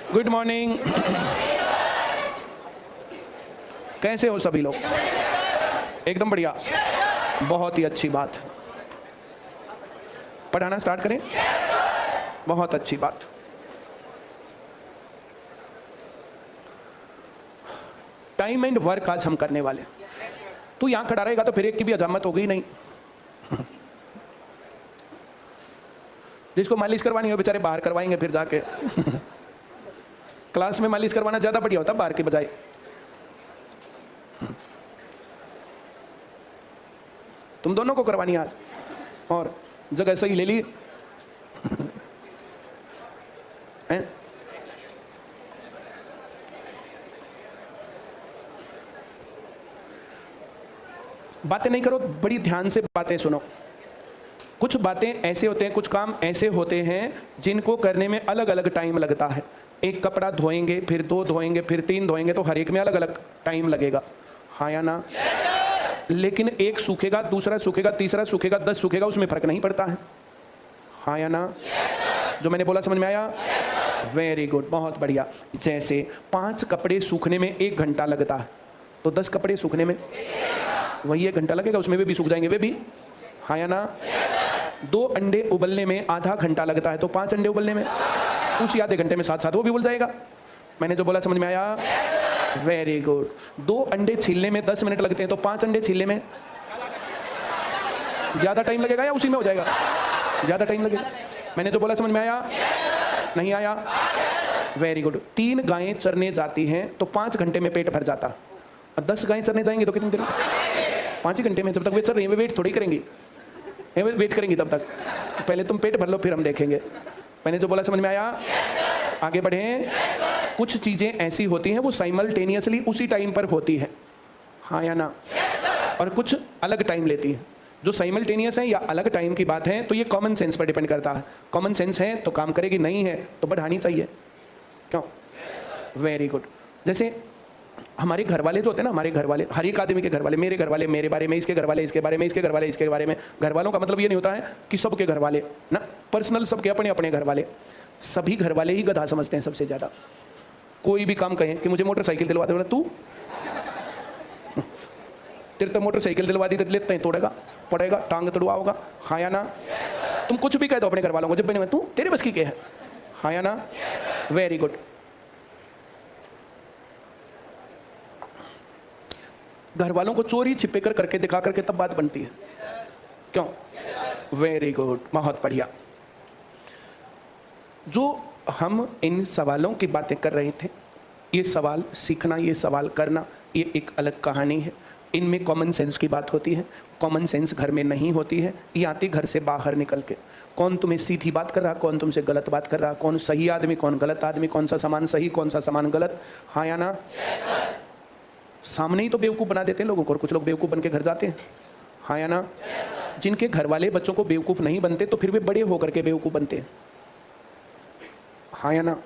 Good morning. कैसे हो सभी लोग? एकदम बढ़िया, बहुत ही अच्छी बात। पढ़ाना स्टार्ट करें? बहुत अच्छी बात। टाइम एंड वर्क आज हम करने वाले। तू यहां खड़ा रहेगा तो फिर एक की भी हजामत हो गई नहीं। जिसको मालिश करवानी हो बेचारे बाहर करवाएंगे फिर जाके। क्लास में मालिश करवाना ज्यादा बढ़िया होता बाहर के बजाय। तुम दोनों को करवानी आज, और जगह सही ले ली। बातें नहीं करो, बड़ी ध्यान से बातें सुनो। कुछ बातें ऐसे होते हैं, कुछ काम ऐसे होते हैं जिनको करने में अलग अलग टाइम लगता है। एक कपड़ा धोएंगे, फिर 2 धोएंगे, फिर 3 धोएंगे, तो हर एक में अलग अलग टाइम लगेगा, हाँ या ना? लेकिन एक सूखेगा, दूसरा सूखेगा, तीसरा सूखेगा, 10 सूखेगा, उसमें फर्क नहीं पड़ता है, हाँ या ना? जो मैंने बोला समझ में आया? वेरी गुड, बहुत बढ़िया। जैसे 5 कपड़े सूखने में 1 घंटा लगता है, तो 10 कपड़े सूखने में वही 1 घंटा लगेगा, उसमें वे भी सूख जाएंगे, वे भी, हाँ या ना? 2 अंडे उबलने में आधा घंटा लगता है, तो 5 अंडे उबलने में उसी आधे घंटे में साथ साथ वो भी उबल जाएगा। मैंने जो बोला समझ में आया? Very good. 2 अंडे छीलने में 10 मिनट लगते हैं, तो 5 अंडे छीलने में ज्यादा टाइम लगेगा या उसी में हो जाएगा? ज्यादा टाइम लगेगा। मैंने जो बोला समझ में आया? नहीं आया? Very good. 3 गायें चरने जाती हैं तो 5 घंटे में पेट भर जाता, और 10 गायें चरने जाएंगी तो कितने देर? 5 ही घंटे में। जब तक वे चर रही हैं वे वेट थोड़ी करेंगी, वे वेट करेंगी तब तक। तो पहले तुम पेट भर लो फिर हम देखेंगे। मैंने जो बोला समझ में आया? आगे बढ़ें। कुछ चीजें ऐसी होती हैं वो साइमल्टेनियसली उसी टाइम पर होती है, हाँ या ना? और कुछ अलग टाइम लेती है। जो साइमल्टेनियस है या अलग टाइम की बात है तो ये कॉमन सेंस पर डिपेंड करता है। कॉमन सेंस है तो काम करेगी, नहीं है तो बढ़ानी चाहिए, क्यों? Very good. जैसे हमारे घर वाले जो होते हैं ना, हमारे घर वाले, हर एक आदमी के घर वाले, मेरे घर वाले मेरे बारे में, इसके घर वाले इसके बारे में, इसके घर वाले इसके बारे में। घर वालों का मतलब ये नहीं होता है कि सबके घर वाले ना, पर्सनल, सबके अपने अपने घर वाले। सभी घर वाले ही गधा समझते हैं सबसे ज्यादा। कोई भी काम कहें कि मुझे मोटरसाइकिल दिलवा दे, तू तेरे तो मोटरसाइकिल दिलवा दी तो लेते हैं, तोड़ेगा, पड़ेगा, टांग तड़ुआ होगा, हाँ या ना? तुम कुछ भी कह दो अपने घर वालों को, जब मैंने तू तेरे बस की क्या है, हाँ या ना? Very good. घर वालों को चोरी छिपे कर करके दिखा करके तब बात बनती है, क्यों? वेरी गुड, बहुत बढ़िया। जो हम इन सवालों की बातें कर रहे थे, ये सवाल सीखना, ये सवाल करना, ये एक अलग कहानी है। इनमें कॉमन सेंस की बात होती है। कॉमन सेंस घर में नहीं होती है, ये आती घर से बाहर निकल के। कौन तुम्हें सीधी बात कर रहा, कौन तुमसे गलत बात कर रहा, कौन सही आदमी, कौन गलत आदमी, कौन सा सामान सही, कौन सा सामान गलत, हाँ या ना? सामने ही तो बेवकूफ़ बना देते हैं लोगों को, और कुछ लोग बेवकूफ़ बन के घर जाते हैं, हाँ या ना? जिनके घर वाले बच्चों को बेवकूफ़ नहीं बनते तो फिर वे बड़े होकर के बेवकूफ़ बनते हैं, हाँ या ना?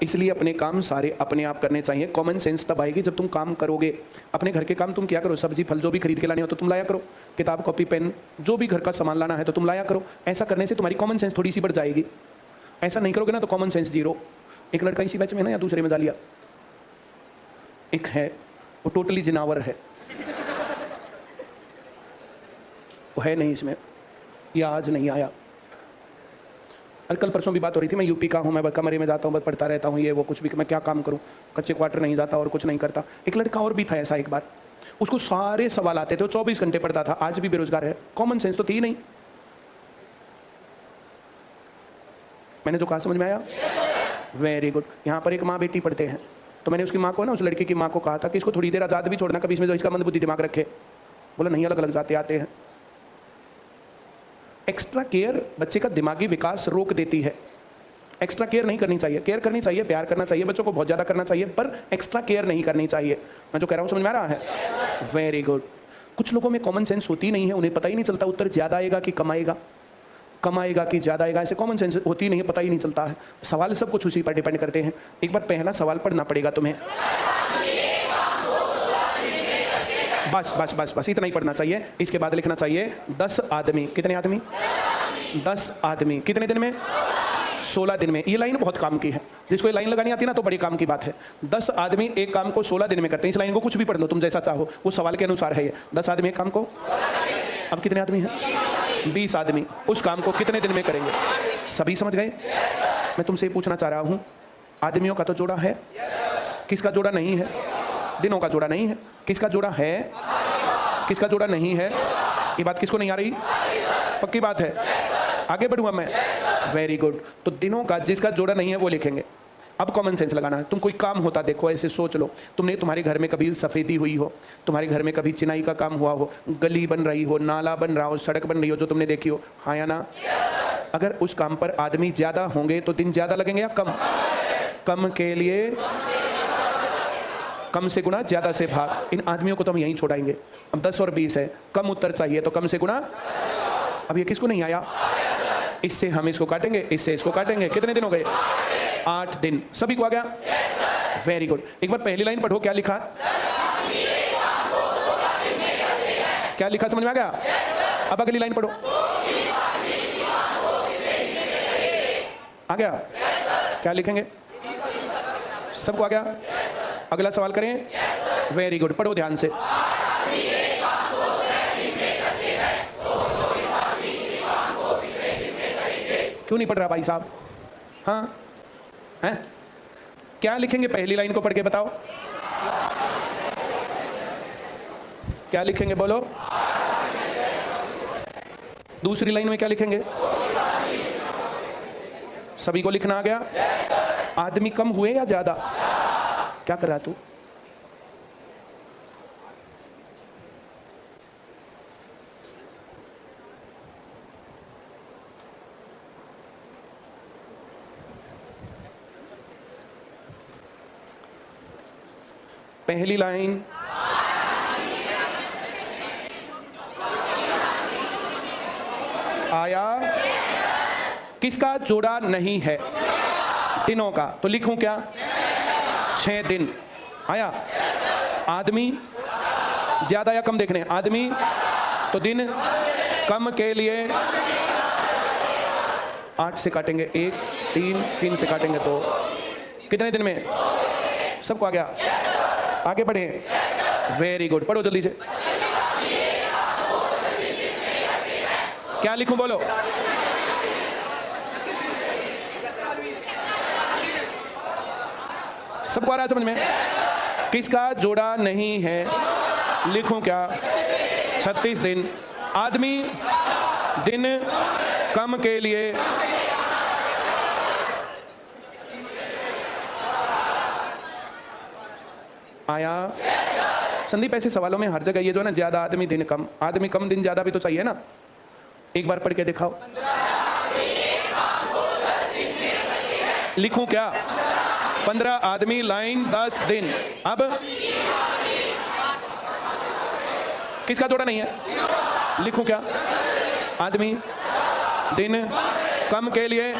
इसलिए अपने काम सारे अपने आप करने चाहिए। कॉमन सेंस तब आएगी जब तुम काम करोगे। अपने घर के काम तुम क्या करो, सब्जी फल जो भी खरीद के लाने हो तो तुम लाया करो, किताब कॉपी पेन जो भी घर का सामान लाना है तो तुम लाया करो। ऐसा करने से तुम्हारी कॉमन सेंस थोड़ी सी बढ़ जाएगी। ऐसा नहीं करोगे ना तो कॉमन सेंस 0। एक लड़का इसी बैच में ना या दूसरे में डालिया, एक है वो टोटली जिनावर है, वो है नहीं इसमें, या आज नहीं आया। और कल परसों भी बात हो रही थी, मैं यूपी का हूँ, मैं कमरे में जाता हूँ, बस पढ़ता रहता हूँ, ये वो कुछ भी, मैं क्या काम करूँ, कच्चे क्वार्टर नहीं जाता और कुछ नहीं करता। एक लड़का और भी था ऐसा, एक बार उसको सारे सवाल आते थे, वो 24 घंटे पढ़ता था, आज भी बेरोजगार है। कॉमन सेंस तो थी नहीं। मैंने जो कहा समझ में आया? Very good. यहाँ पर एक माँ बेटी पढ़ते हैं, तो मैंने उसकी माँ को ना, उस लड़के की माँ को कहा था कि इसको थोड़ी देर आज़ाद भी छोड़ना, कभी इसमें जो इसका मंदबुद्धि दिमाग रखे। बोला नहीं, अलग अलग जाते आते हैं। एक्स्ट्रा केयर बच्चे का दिमागी विकास रोक देती है। एक्स्ट्रा केयर नहीं करनी चाहिए। केयर करनी चाहिए, प्यार करना चाहिए, बच्चों को बहुत ज़्यादा करना चाहिए, पर एक्स्ट्रा केयर नहीं करनी चाहिए। मैं जो कह रहा हूँ समझ में आ रहा है? Very good. कुछ लोगों में कॉमन सेंस होती नहीं है, उन्हें पता ही नहीं चलता उत्तर ज़्यादा आएगा कि कम आएगा, कमाएगा कि ज़्यादा आएगा, ऐसे कॉमन सेंस होती नहीं है, पता ही नहीं चलता है। सवाल सब कुछ उसी पर डिपेंड करते हैं। एक बार पहला सवाल पढ़ना पड़ेगा तुम्हें। बस बस बस बस इतना ही पढ़ना चाहिए। इसके बाद लिखना चाहिए 10 आदमी, कितने आदमी? 10 आदमी कितने दिन में? 16 दिन में। ये लाइन बहुत काम की है, जिसको ये लाइन लगानी आती है ना तो बड़ी काम की बात है। 10 आदमी एक काम को 16 दिन में करते हैं। इस लाइन को कुछ भी पढ़ लो तुम जैसा चाहो, वो सवाल के अनुसार है ये। 10 आदमी एक काम को, अब कितने आदमी हैं? 20 आदमी उस काम को कितने दिन में करेंगे? सभी समझ गए? मैं तुमसे पूछना चाह रहा हूं, आदमियों का तो जोड़ा है, किसका जोड़ा नहीं है? दिनों का जोड़ा नहीं है। किसका जोड़ा है, किसका जोड़ा नहीं है? ये बात किसको नहीं आ रही? पक्की बात है? आगे बढ़ूंगा मैं? Very good. तो दिनों का जिसका जोड़ा नहीं है वो लिखेंगे। अब कॉमन सेंस लगाना है। तुम कोई काम होता देखो, ऐसे सोच लो, तुम्हारे घर में कभी सफ़ेदी हुई हो, तुम्हारे घर में कभी चिनाई का काम हुआ हो, गली बन रही हो, नाला बन रहा हो, सड़क बन रही हो, जो तुमने देखी हो, हाँ या ना? अगर उस काम पर आदमी ज़्यादा होंगे तो दिन ज़्यादा लगेंगे या कम? कम के लिए कम से गुना, ज़्यादा से भाग। इन आदमियों को तो हम यहीं छोड़ाएंगे। अब 10 और 20 है, कम उत्तर चाहिए तो कम से गुना। अब ये किसको नहीं आया? इससे हम इसको काटेंगे, इससे इसको काटेंगे। कितने दिन हो गए? 8 दिन। सभी को आ गया? Very good. एक बार पहली लाइन पढ़ो, क्या लिखा? क्या लिखा, समझ में आ गया? अब अगली लाइन पढ़ो। आ गया? क्या लिखेंगे? सबको आ गया? अगला सवाल करें? वेरी गुड, पढ़ो ध्यान से। क्यों नहीं पढ़ रहा भाई साहब? हाँ हैं? क्या लिखेंगे? पहली लाइन को पढ़ के बताओ, क्या लिखेंगे? बोलो। दूसरी लाइन में क्या लिखेंगे? सभी को लिखना आ गया? आदमी कम हुए या ज्यादा? क्या कर रहा तू? पहली लाइन, आया? किसका जोड़ा नहीं है? दिनों का। तो लिखूं क्या? 6 दिन। आया? आदमी ज्यादा या कम देखने? आदमी तो दिन कम के लिए 8 से काटेंगे 1, 3 से काटेंगे तो कितने दिन में? सबको आ गया? आगे बढ़े? वेरी गुड, पढ़ो जल्दी से। क्या लिखूं? बोलो। सबको आ रहा है समझ में? किसका जोड़ा नहीं है? लिखूं क्या? 36 दिन। आदमी दिन कम के लिए आया? संदीप ऐसे सवालों में हर जगह ये जो है ना, ज्यादा आदमी दिन कम, आदमी कम दिन ज्यादा भी तो चाहिए ना। एक बार पढ़ के दिखाओ। लिखूं क्या? 15 आदमी लाइन 10 दिन। अब किसका जोड़ा नहीं है? लिखूं क्या? आदमी दिन कम के लिए।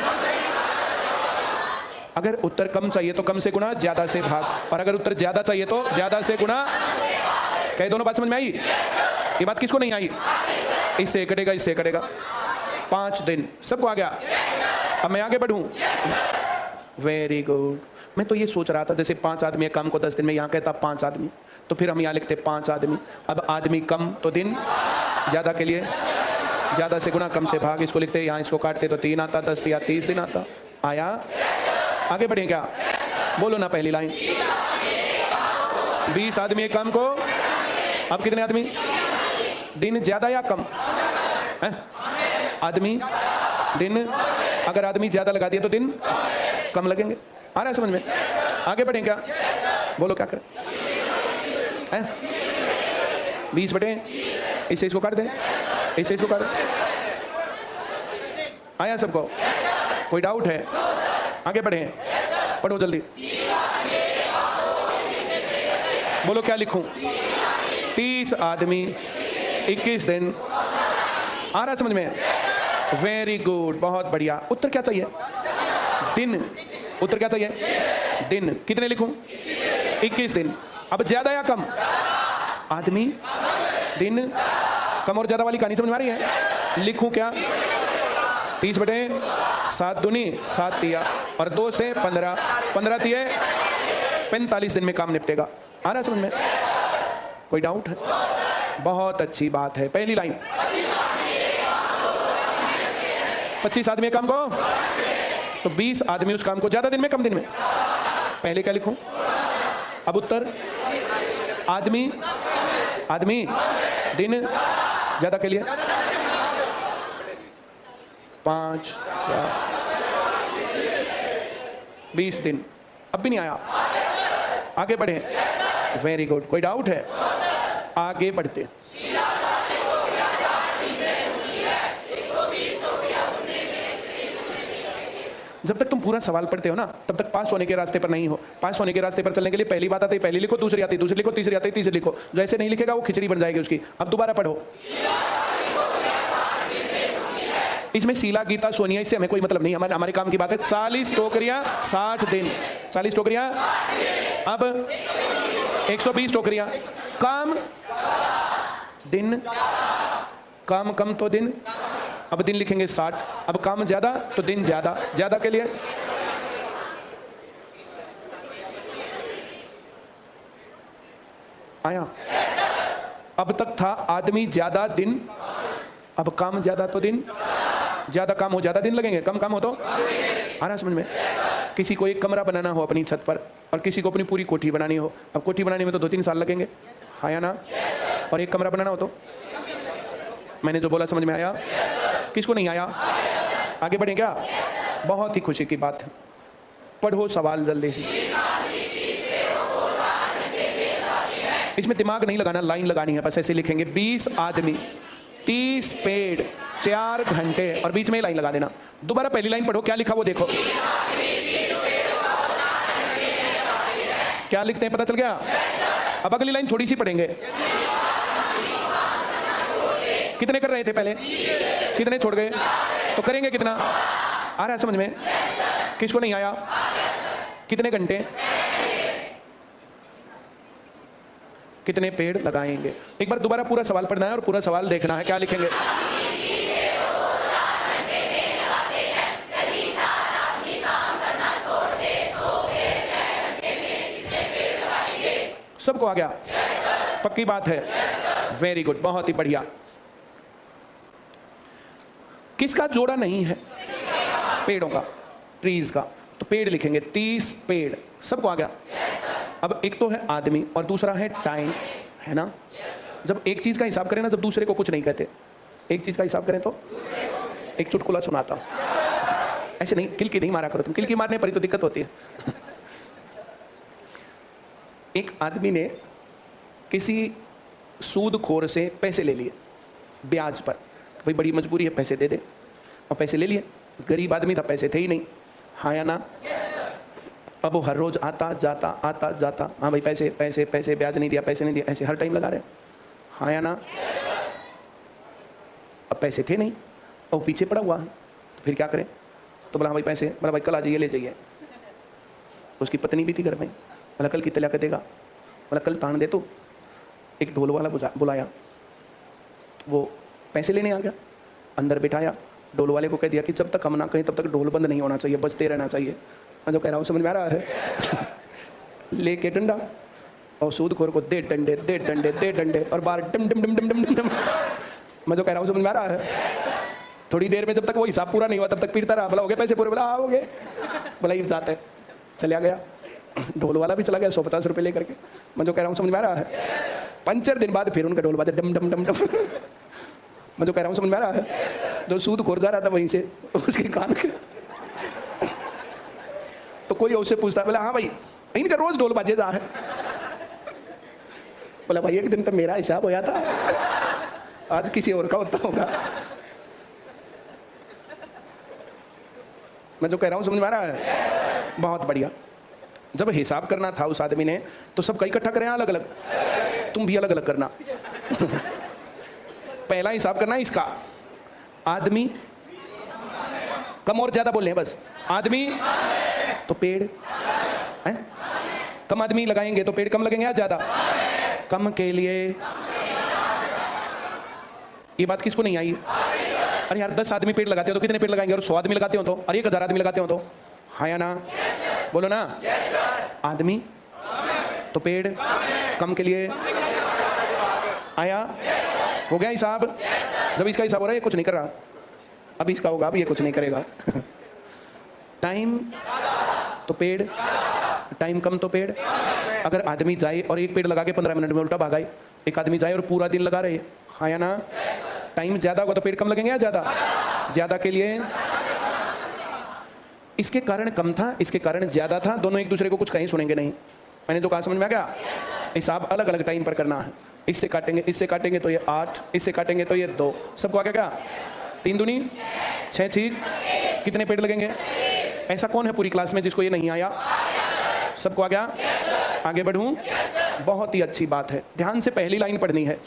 अगर उत्तर कम चाहिए तो कम से गुना, ज्यादा से भाग, और अगर उत्तर ज्यादा चाहिए तो ज्यादा से गुना। क्या दोनों बात समझ में आई? ये बात किसको नहीं आई? इससे कटेगा, इससे कटेगा। 5 दिन। सबको आ गया? अब मैं आगे बढ़ूं? Very good. मैं तो ये सोच रहा था जैसे 5 आदमी काम को 10 दिन में, यहाँ कहता 5 आदमी, तो फिर हम यहाँ लिखते 5 आदमी। अब आदमी कम तो दिन ज्यादा के लिए, ज्यादा से गुना, कम से भाग, इसको लिखते, यहाँ इसको काटते तो 3 आता, 10 या 30 दिन आता। आया? आगे बढ़े क्या? बोलो ना पहली लाइन। 20 आदमी एक काम को, अब कितने आदमी? दिन ज्यादा या कम? आदमी दिन, अगर आदमी ज्यादा लगा दिया तो दिन कम लगेंगे। आ रहा है समझ में? आगे बढ़े क्या? बोलो क्या करें? 20 बटे, इससे इसको काट दें, इससे इसको काट दें। आया सबको? कोई डाउट है? आगे बढ़े, पढ़ो जल्दी। बोलो क्या लिखूं? 30 आदमी 21 दिन। आ रहा समझ में? वेरी गुड, बहुत बढ़िया। उत्तर क्या चाहिए? दिन। उत्तर क्या चाहिए? दिन। कितने लिखूं? 21 दिन। अब ज्यादा या कम? आदमी दिन कम और ज्यादा वाली कहानी समझ में आ रही है? लिखूं क्या? 30/7 दूनी 7 तिया और 2 से 15, 15 तिये 45 दिन में काम निपटेगा। आ रहा है समझ में? कोई डाउट है? बहुत अच्छी बात है। पहली लाइन 25 आदमी काम को, तो 20 आदमी उस काम को ज्यादा दिन में कम दिन में। पहले क्या लिखूं? अब उत्तर आदमी आदमी दिन ज्यादा के लिए 5 4 20 दिन। अब भी नहीं आया, आगे बढ़े। Very good. कोई डाउट है? आगे बढ़ते। जब तक तुम पूरा सवाल पढ़ते हो ना, तब तक पास होने के रास्ते पर नहीं हो। पास होने के रास्ते पर चलने के लिए पहली बात आती है पहली लिखो, दूसरी आती है दूसरी लिखो, तीसरी आती है तीसरी लिखो। जो ऐसे नहीं लिखेगा वो खिचड़ी बन जाएगी उसकी। अब दोबारा पढ़ो। इसमें शीला गीता सोनिया इससे हमें कोई मतलब नहीं, हमारे काम की बात है। 40 टोकरियां 60 दिन, 40 टोकरियां, अब 120 टोकरियां। काम दिन, काम कम तो दिन, अब दिन लिखेंगे 60। अब काम ज्यादा तो दिन ज्यादा, ज्यादा के लिए आया। अब तक था आदमी ज्यादा दिन, अब काम ज्यादा तो दिन, ज्यादा काम हो ज्यादा दिन लगेंगे, कम काम हो तो आ रहा समझ में? किसी को एक कमरा बनाना हो अपनी छत पर और किसी को अपनी पूरी कोठी बनानी हो। अब कोठी बनाने में तो 2-3 साल लगेंगे, हाँ या ना? और एक कमरा बनाना हो तो, मैंने जो बोला समझ में आया? किसको नहीं आया? आगे बढ़े क्या? बहुत ही खुशी की बात है। पढ़ो सवाल जल्दी से। इसमें दिमाग नहीं लगाना, लाइन लगानी है बस। ऐसे लिखेंगे 20 आदमी 30 पेड़ 4 घंटे और बीच में लाइन लगा देना। दोबारा पहली लाइन पढ़ो, क्या लिखा वो देखो। क्या लिखते हैं पता चल गया? अब अगली लाइन थोड़ी सी पढ़ेंगे। कितने कर रहे थे पहले, कितने छोड़ गए, तो करेंगे कितना? आ रहा है समझ में? किसको नहीं आया? कितने घंटे, कितने पेड़ लगाएंगे? एक बार दोबारा पूरा सवाल पढ़ना है और पूरा सवाल देखना है। क्या लिखेंगे? सबको आ गया? पक्की बात है? वेरी गुड, बहुत ही बढ़िया। किसका जोड़ा नहीं है? पेड़ों का, ट्रीज का। तो पेड़ लिखेंगे 30 पेड़। सबको आ गया? अब एक तो है आदमी और दूसरा है टाइम, है ना? जब एक चीज का हिसाब करें ना, जब दूसरे को कुछ नहीं कहते, एक चीज का हिसाब करें तो एक चुटकुला सुनाता हूं। ऐसे नहीं, किलकी नहीं मारा करो तुम, किलकी मारने पर ही तो दिक्कत होती है। एक आदमी ने किसी सूदखोर से पैसे ले लिए ब्याज पर। भाई बड़ी मजबूरी है, पैसे दे दे, और पैसे ले लिए। गरीब आदमी था, पैसे थे ही नहीं, हाँ या ना? अब वो हर रोज आता जाता, हाँ भाई पैसे पैसे पैसे, ब्याज नहीं दिया, पैसे नहीं दिया, ऐसे हर टाइम लगा रहे, हाँ या ना? अब पैसे थे नहीं और पीछे पड़ा हुआ है, तो फिर क्या करें? तो बोला भाई पैसे, बोला भाई कल आ जाइए ले जाइए। उसकी पत्नी भी थी घर में, बोला कल कितने ला देगा? बोला कल तान दे। तो एक ढोल वाला बुलाया, तो वो पैसे लेने आ गया, अंदर बिठाया। ढोल वाले को कह दिया कि जब तक हम ना कहें तब तक ढोल बंद नहीं होना चाहिए, बजते रहना चाहिए। मैं जो कह रहा हूँ समझ में आ रहा है? लेके डंडा और सूदखोर को दे डंडे दे डंडे दे डंडे, और बाहर डम डम डम डम डम डम। मैं जो कह रहा हूँ समझ में आ रहा है? थोड़ी देर में जब तक वो हिसाब पूरा नहीं हुआ तब तक पीटता रहा। बोला हो गए पैसे पूरे? बोला हो गए। बोला ये जाते है, चला गया। ढोल वाला भी चला गया 150 रुपये लेकर के। मैं जो कह रहा हूँ समझ में आ रहा है? 5 दिन बाद फिर उनका ढोल बाजे डम डम डम डम। मैं जो कह रहा हूँ समझ में आ रहा है? जो सूदखोर जा रहा था वहीं से उसके कान के, तो कोई उससे पूछता, बोला हाँ भाई इनका रोज ढोल बाजे जा है। बोला भाई एक दिन तो मेरा हिसाब होया था, आज किसी और का होता होगा। मैं जो कह रहा हूँ समझ में आ रहा है? बहुत बढ़िया। जब हिसाब करना था उस आदमी ने तो सब कई इकट्ठा करें अलग अलग, तुम भी अलग अलग करना। पहला हिसाब करना इसका, आदमी कम और ज्यादा बोल रहे हैं बस। आदमी तो पेड़ है, कम आदमी लगाएंगे तो पेड़ कम लगेंगे या ज्यादा? कम के लिए। ये बात किसको नहीं आई? अरे यार 10 आदमी पेड़ लगाते हो तो कितने पेड़ लगाएंगे? और 100 आदमी लगाते हो तो, और 1000 आदमी लगाते हो तो, हाँ या ना? बोलो ना। आदमी तो पेड़ कम के लिए आया। हो गया हिसाब? जब इसका हिसाब हो रहा है ये कुछ नहीं कर रहा, अब इसका होगा, अब ये कुछ नहीं करेगा। टाइम तो पेड़, टाइम कम तो पेड़। अगर आदमी जाए और एक पेड़ लगा के 15 मिनट में उल्टा भागाए, एक आदमी जाए और पूरा दिन लगा रहे, हाँ या ना? टाइम ज्यादा होगा तो पेड़ कम लगेंगे या ज्यादा? ज्यादा के लिए इसके कारण कम था, इसके कारण ज्यादा था, दोनों एक दूसरे को कुछ कहीं सुनेंगे नहीं। मैंने तो कहा समझ में आ गया? हिसाब अलग अलग टाइम पर करना है। इससे काटेंगे तो ये 8, इससे काटेंगे तो ये 2। सबको आ गया क्या? 3 दूनी 6 ठीक। कितने पेड़ लगेंगे? ऐसा कौन है पूरी क्लास में जिसको ये नहीं आया? सबको आ गया? आगे बढ़ूं? बहुत ही अच्छी बात है, ध्यान से पहली लाइन पढ़नी है।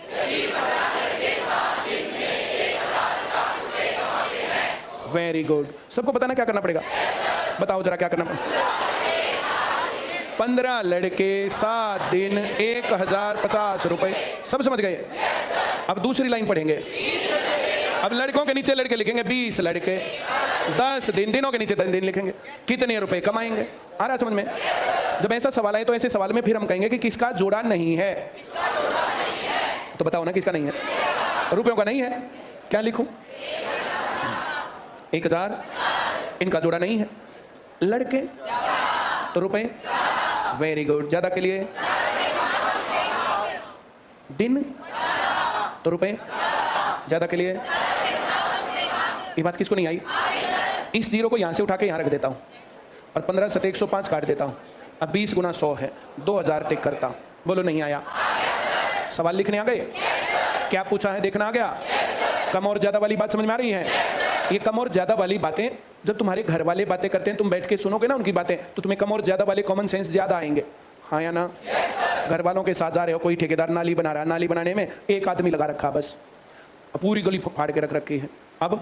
Very good. सबको पता ना क्या करना पड़ेगा? बताओ जरा क्या करना पड़ेगा? 15 लड़के 7 दिन 1050 रुपए। सब समझ गए? अब दूसरी लाइन पढ़ेंगे। अब लड़कों के नीचे लड़के लिखेंगे 20 लड़के 10 दिन, दिनों के नीचे 10 दिन लिखेंगे, कितने रुपए कमाएंगे? आ रहा समझ में? जब ऐसा सवाल आए तो ऐसे सवाल में फिर हम कहेंगे कि किसका जोड़ा नहीं है, तो बताओ ना किसका नहीं है? रुपयों का नहीं है, क्या लिखूं? 1000, इनका जोड़ा नहीं है। लड़के तो रुपए, वेरी गुड। ज्यादा के लिए दिन तो रुपए, ज्यादा के लिए। ये बात किसको नहीं आई? इस जीरो को यहां से उठा के यहां रख देता हूं और 15 7 105 काट देता हूं। अब 20 गुना 100 है, 2000 टिक करता हूं। बोलो नहीं आया? सवाल लिखने आ गए? क्या पूछा है देखना आ गया? कम और ज्यादा वाली बात समझ में आ रही है? ये कम और ज्यादा वाली बातें जब तुम्हारे घर वाले बातें करते हैं, तुम बैठ के सुनोगे ना उनकी बातें, तो तुम्हें कम और ज्यादा वाले कॉमन सेंस ज्यादा आएंगे, हाँ या ना? घर वालों के साथ जा रहे हो, कोई ठेकेदार नाली बना रहा है, नाली बनाने में एक आदमी लगा रखा, बस पूरी गली फाड़ के रख रखी है। अब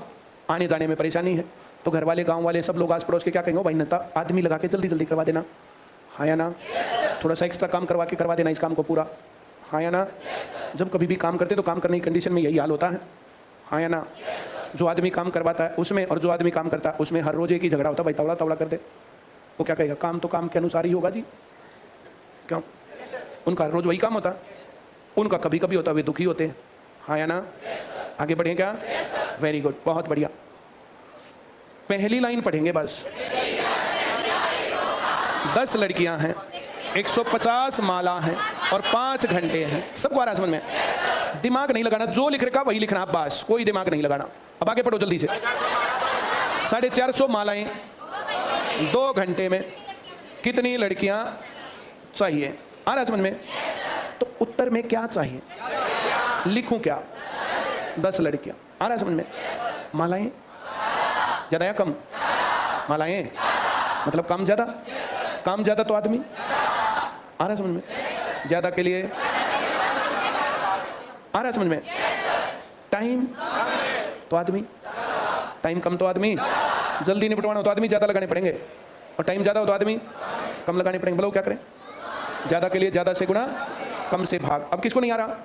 आने जाने में परेशानी है, तो घर वाले गांव वाले सब लोग आस पड़ोस के क्या कहेंगे? भाई नेता आदमी लगा के जल्दी जल्दी करवा देना, हाँ या ना? थोड़ा सा एक्स्ट्रा काम करवा देना इस काम को पूरा, हाँ या ना? जब कभी भी काम करते तो काम करने की कंडीशन में यही हाल होता है, हाँ या ना? जो आदमी काम करवाता है उसमें और जो आदमी काम करता है उसमें हर रोज एक ही झगड़ा होता है, भाई तवड़ा तवड़ा कर दे। वो क्या कहेगा? काम तो काम के अनुसार ही होगा जी, क्यों? उनका रोज वही काम होता है, उनका कभी कभी होता है, वे दुखी होते हैं, हाँ या ना? आगे बढ़े क्या? वेरी गुड, बहुत बढ़िया। पहली लाइन पढ़ेंगे बस। 10 लड़कियां हैं, 150 माला हैं और 5 घंटे हैं। सबको आ रहा है समझ में? दिमाग नहीं लगाना, जो लिख रखा वही लिखना, बस कोई दिमाग नहीं लगाना। अब आगे पढ़ो जल्दी से। 450 मालाएं 2 घंटे में, कितनी लड़कियां चाहिए? आ रहा है समझ में? तो उत्तर में क्या चाहिए? लिखूं क्या? 10 लड़कियां। आ रहा है समझ में? मालाएं ज्यादा या कम? मालाएं मतलब काम ज्यादा, काम ज्यादा तो आदमी। आ रहा है समझ में? ज्यादा के लिए आ रहा है समझ में? टाइम तो आदमी, टाइम कम तो आदमी। जल्दी निपटवाना हो तो आदमी ज्यादा लगाने पड़ेंगे, और टाइम ज्यादा हो तो आदमी कम लगाने पड़ेंगे। बोलो क्या करें? ज्यादा के लिए ज्यादा से गुना, कम से भाग। अब किसको नहीं आ रहा?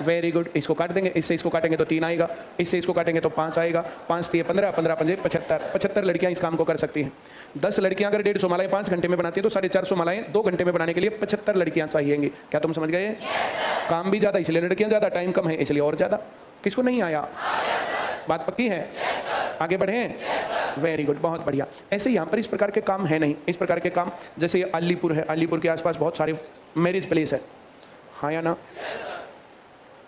Very good. इसको काट देंगे, इससे इसको काटेंगे तो 3 आएगा, इससे इसको काटेंगे तो 5 आएगा। 5 3 15, 15 5 75। 75 लड़कियां इस काम को कर सकती हैं। 10 लड़कियां अगर 150 मालाएं 5 घंटे में बनाती है तो 450 मालाएं 2 घंटे में बनाने के लिए 75 लड़कियां चाहिएंगी। क्या तुम समझ गए? काम भी ज्यादा इसलिए लड़कियां ज्यादा, टाइम कम है इसलिए और ज्यादा। किसको नहीं आया? बात पक्की है? आगे बढ़े? वेरी गुड, बहुत बढ़िया। ऐसे यहाँ पर इस प्रकार के काम है नहीं, इस प्रकार के काम जैसे ये अलीपुर है, अलीपुर के आसपास बहुत सारे मैरिज प्लेस है, हाँ या ना?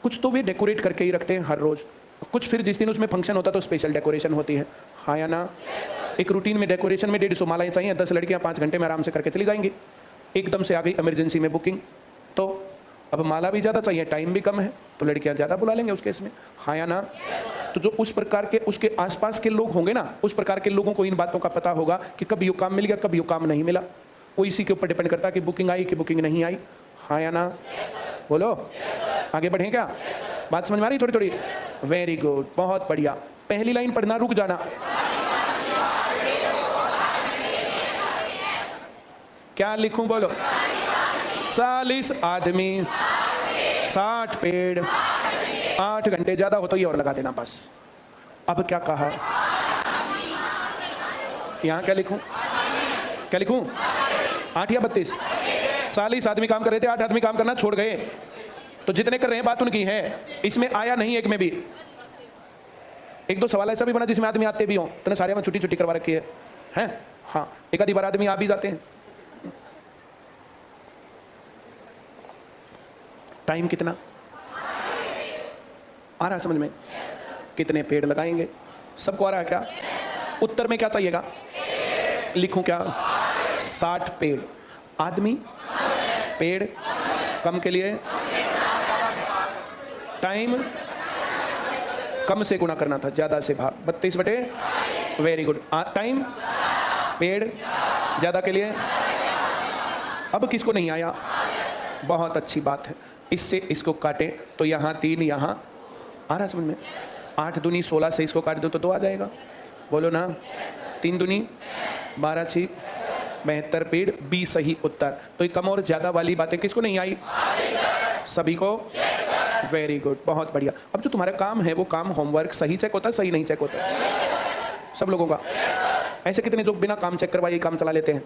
कुछ तो वे डेकोरेट करके ही रखते हैं हर रोज, कुछ फिर जिस दिन उसमें फंक्शन होता है तो स्पेशल डेकोरेशन होती है, हाँ या ना? एक रूटीन में डेकोरेशन में 150 मालाएं चाहिए, 10 लड़कियां 5 घंटे में आराम से करके चली जाएंगी। एकदम से आ गई इमरजेंसी में बुकिंग, तो अब माला भी ज़्यादा चाहिए, टाइम भी कम है, तो लड़कियां ज़्यादा बुला लेंगे उस केस में, हाँ या ना? तो जो उस प्रकार के उसके आसपास के लोग होंगे ना, उस प्रकार के लोगों को इन बातों का पता होगा कि कभी यो काम मिल गया, कभी यो काम नहीं मिला। वो इसी के ऊपर डिपेंड करता है कि बुकिंग आई कि बुकिंग नहीं आई, हाँ या ना? बोलो आगे बढ़ें क्या? बात समझ में आ रही थोड़ी थोड़ी? वेरी गुड, बहुत बढ़िया। पहली लाइन पढ़ना, रुक जाना। क्या लिखूं बोलो? 40 आदमी 60 पेड़ 8 घंटे, ज्यादा हो तो ये और लगा देना बस। अब क्या कहा? यहाँ क्या लिखूं? क्या लिखूं? 8 या 32? 40 आदमी काम कर रहे थे, 8 आदमी काम करना छोड़ गए, तो जितने कर रहे हैं बात उनकी है, इसमें आया नहीं एक में भी। एक दो सवाल ऐसा भी बना जिसमें आदमी आते भी हों, तो सारे में छुट्टी छुट्टी करवा रखी है हैं? हाँ, एक आधी बार आदमी आ भी जाते हैं। टाइम कितना आ रहा है समझ में? कितने पेड़ लगाएंगे? सबको आ रहा है क्या? उत्तर में क्या चाहिएगा? लिखूं क्या? 60 पेड़। आदमी, पेड़, कम के लिए टाइम कम से गुणा करना था, ज्यादा से भाग। 32 बटे, वेरी गुड। टाइम, पेड़, ज्यादा के लिए। अब किसको नहीं आया? बहुत अच्छी बात है। इससे इसको काटे तो यहाँ 3, यहाँ आ रहा समझ में? 8 दूनी 16 से इसको काट दो तो 2 आ जाएगा। बोलो ना। 3 दूनी 12 6 72 पेड़, 20 सही उत्तर। तो ये कम और ज्यादा वाली बातें किसको नहीं आई? सभी को। वेरी गुड, बहुत बढ़िया। अब जो तुम्हारा काम है वो काम होमवर्क सही चेक होता है, सही नहीं चेक होता है सब लोगों का? ऐसे कितने लोग बिना काम चेक करवाए काम चला लेते हैं,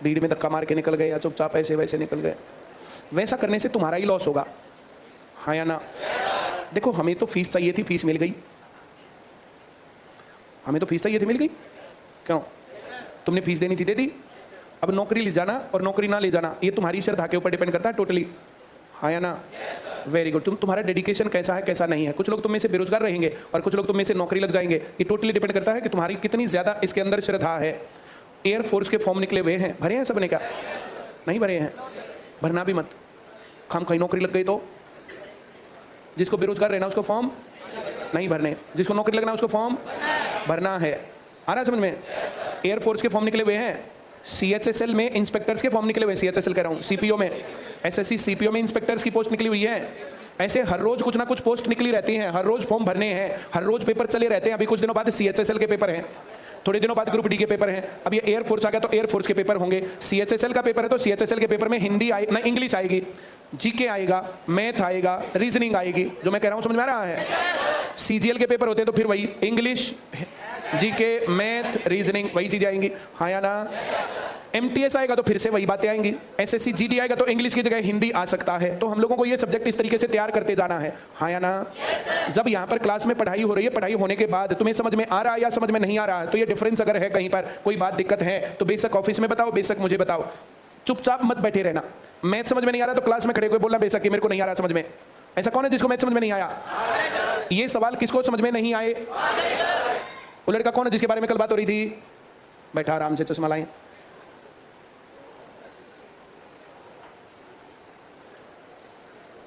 भीड़ में धक्का मार के निकल गए या चुपचाप ऐसे वैसे निकल गए? वैसा करने से तुम्हारा ही लॉस होगा, हाँ या ना? देखो, हमें तो फीस चाहिए थी, फीस मिल गई। हमें तो फीस चाहिए थी, मिल गई। क्यों? तुमने फीस देनी थी, दे दी। अब नौकरी ले जाना और नौकरी ना ले जाना ये तुम्हारी श्रद्धा के ऊपर डिपेंड करता है टोटली, हाँ या ना? Very good. तुम्हारा डेडिकेशन कैसा है कैसा नहीं है। कुछ लोग तुम में से बेरोजगार रहेंगे और कुछ लोग तुम में से नौकरी लग जाएंगे। ये टोटली डिपेंड करता है कि तुम्हारी कितनी ज्यादा इसके अंदर श्रद्धा है। एयरफोर्स के फॉर्म निकले हुए हैं, भरे हैं सबने? क्या नहीं भरे हैं? भरना भी मत, हम कहीं नौकरी लग गई तो। जिसको बेरोजगार रहना उसको फॉर्म नहीं भरने, जिसको नौकरी लगना उसको फॉर्म भरना है। आ रहा है समझ में? एयरफोर्स के फॉर्म निकले हुए हैं, CHSL में इंस्पेक्टर्स के फॉर्म निकले हुए हैं, CHSL कह रहा हूँ, CPO में, SSC CPO में इंस्पेक्टर्स की पोस्ट निकली हुई है। ऐसे हर रोज कुछ ना कुछ पोस्ट निकली रहती हैं, हर रोज फॉर्म भरने हैं, हर रोज पेपर चले रहते हैं। अभी कुछ दिनों बाद CHSL के पेपर हैं, थोड़े दिनों बाद ग्रुप डी के पेपर हैं। अब ये एयरफोर्स आ गया तो एयरफोर्स के पेपर होंगे। CHSL का पेपर है तो CHSL के पेपर में हिंदी आए ना, इंग्लिश आएगी, GK आएगा, मैथ आएगा, रीजनिंग आएगी। जो मैं कह रहा हूँ समझ में आ रहा है? CGL के पेपर होते हैं तो फिर वही इंग्लिश, GK, मैथ, रीजनिंग, वही चीजें आएंगी, हाँ या ना? MTS आएगा तो फिर से वही बातें आएंगी। SSC GD आएगा तो इंग्लिश की जगह हिंदी आ सकता है। तो हम लोगों को ये सब्जेक्ट इस तरीके से तैयार करते जाना है, हाँ या ना? जब यहाँ पर क्लास में पढ़ाई हो रही है, पढ़ाई होने के बाद तुम्हें समझ में आ रहा है या समझ में नहीं आ रहा है, तो ये डिफरेंस अगर है कहीं पर कोई बात दिक्कत है तो बेशक ऑफिस में बताओ, बेशक मुझे बताओ। चुपचाप मत बैठे रहना। मैथ समझ में नहीं आ रहा तो क्लास में खड़े होकर बोलना बेशक कि मेरे को नहीं आ रहा समझ में। ऐसा कौन है जिसको मैथ समझ में नहीं आया? ये सवाल किसको समझ में नहीं आए? वो लड़का कौन है जिसके बारे में कल बात हो रही थी? बैठा आराम से, चश्मा लाए।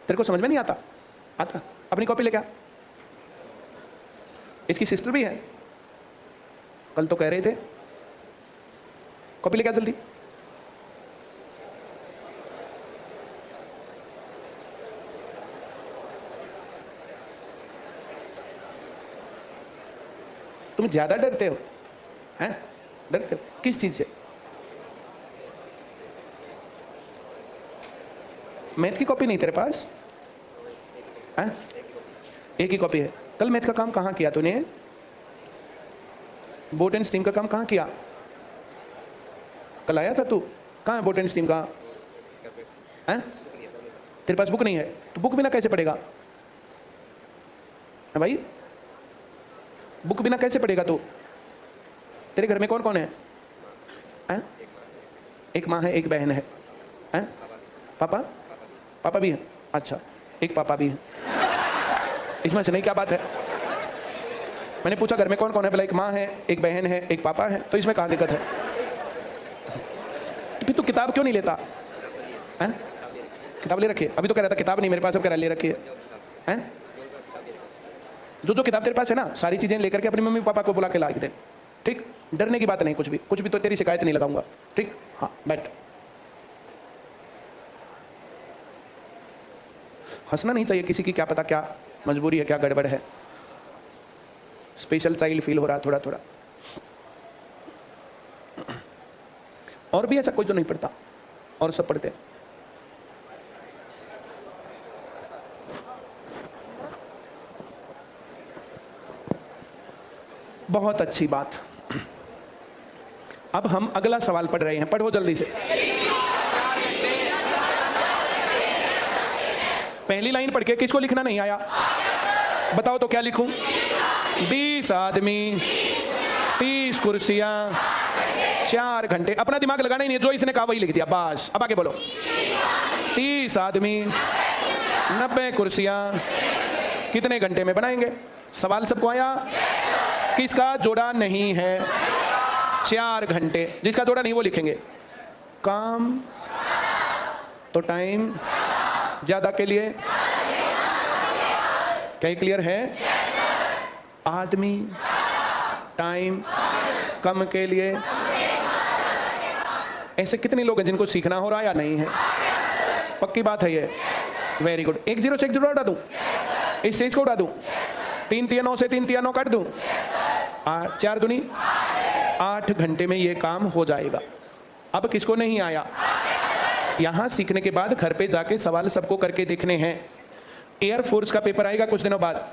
तेरे को समझ में नहीं आता? आता? अपनी कॉपी लेके आ। इसकी सिस्टर भी है, कल तो कह रहे थे। कॉपी लेके आ जल्दी। तुम ज्यादा डरते हो, हैं? डरते हो किस चीज से? मैथ की कॉपी नहीं तेरे पास? हैं? एक ही कॉपी है। कल मैथ का काम कहाँ किया तूने? बोट एंड स्ट्रीम का काम कहाँ किया? कल आया था तू? कहाँ है बोट एंड स्ट्रीम का? हैं? तेरे पास बुक नहीं है तो बुक बिना कैसे पढ़ेगा? है भाई, बुक बिना कैसे पढ़ेगा तू? तेरे घर में कौन कौन है? हैं? एक माँ है, एक बहन है, हैं? पापा? पापा भी है? अच्छा, एक पापा भी है। इसमें से नहीं क्या बात है? मैंने पूछा घर में कौन कौन है, बोला एक माँ है, एक बहन है, एक पापा है। तो इसमें कहाँ दिक्कत है? तो फिर तू किताब क्यों नहीं लेता? हैं? किताब ले रखी है? अभी तो कह रहा था किताब नहीं मेरे पास, अब कह रहा ले रखी है। हैं? जो किताब तेरे पास है ना, सारी चीजें लेकर के अपनी मम्मी पापा को बुला के ला के दे, ठीक? डरने की बात नहीं, कुछ भी तो तेरी शिकायत नहीं लगाऊंगा, ठीक? हाँ, बैठ। हंसना नहीं चाहिए किसी की, क्या पता क्या मजबूरी है, क्या गड़बड़ है। स्पेशल चाइल्ड फील हो रहा थोड़ा थोड़ा। और भी ऐसा कोई जो नहीं पढ़ता? और सब पढ़ते हैं। बहुत अच्छी बात। अब हम अगला सवाल पढ़ रहे हैं, पढ़ो जल्दी से। पहली लाइन पढ़ के किसको लिखना नहीं आया बताओ तो क्या लिखूं? 20 आदमी, 30 कुर्सियां, 4 घंटे। अपना दिमाग लगाना ही नहीं, जो इसने कहा वही लिख दिया बस। अब आगे बोलो। 30 आदमी, 90 कुर्सियां, कितने घंटे में बनाएंगे? सवाल सबको आया? किसका जोड़ा नहीं है? 4 घंटे। जिसका जोड़ा नहीं वो लिखेंगे। काम तो टाइम ज्यादा के लिए, क्या क्लियर है? आदमी टाइम कम के लिए। ऐसे कितने लोग हैं जिनको सीखना हो रहा है या नहीं है? पक्की बात है ये। Very good. 1 0 से 1 0 उठा दूं, इस इसको उठा दूं, 3 3 9 से 3 3 9 काट दूं, 4 दूनी 8 घंटे में ये काम हो जाएगा। अब किसको नहीं आया? यहां सीखने के बाद घर पे जाके सवाल सबको करके देखने हैं। एयरफोर्स का पेपर आएगा कुछ दिनों बाद।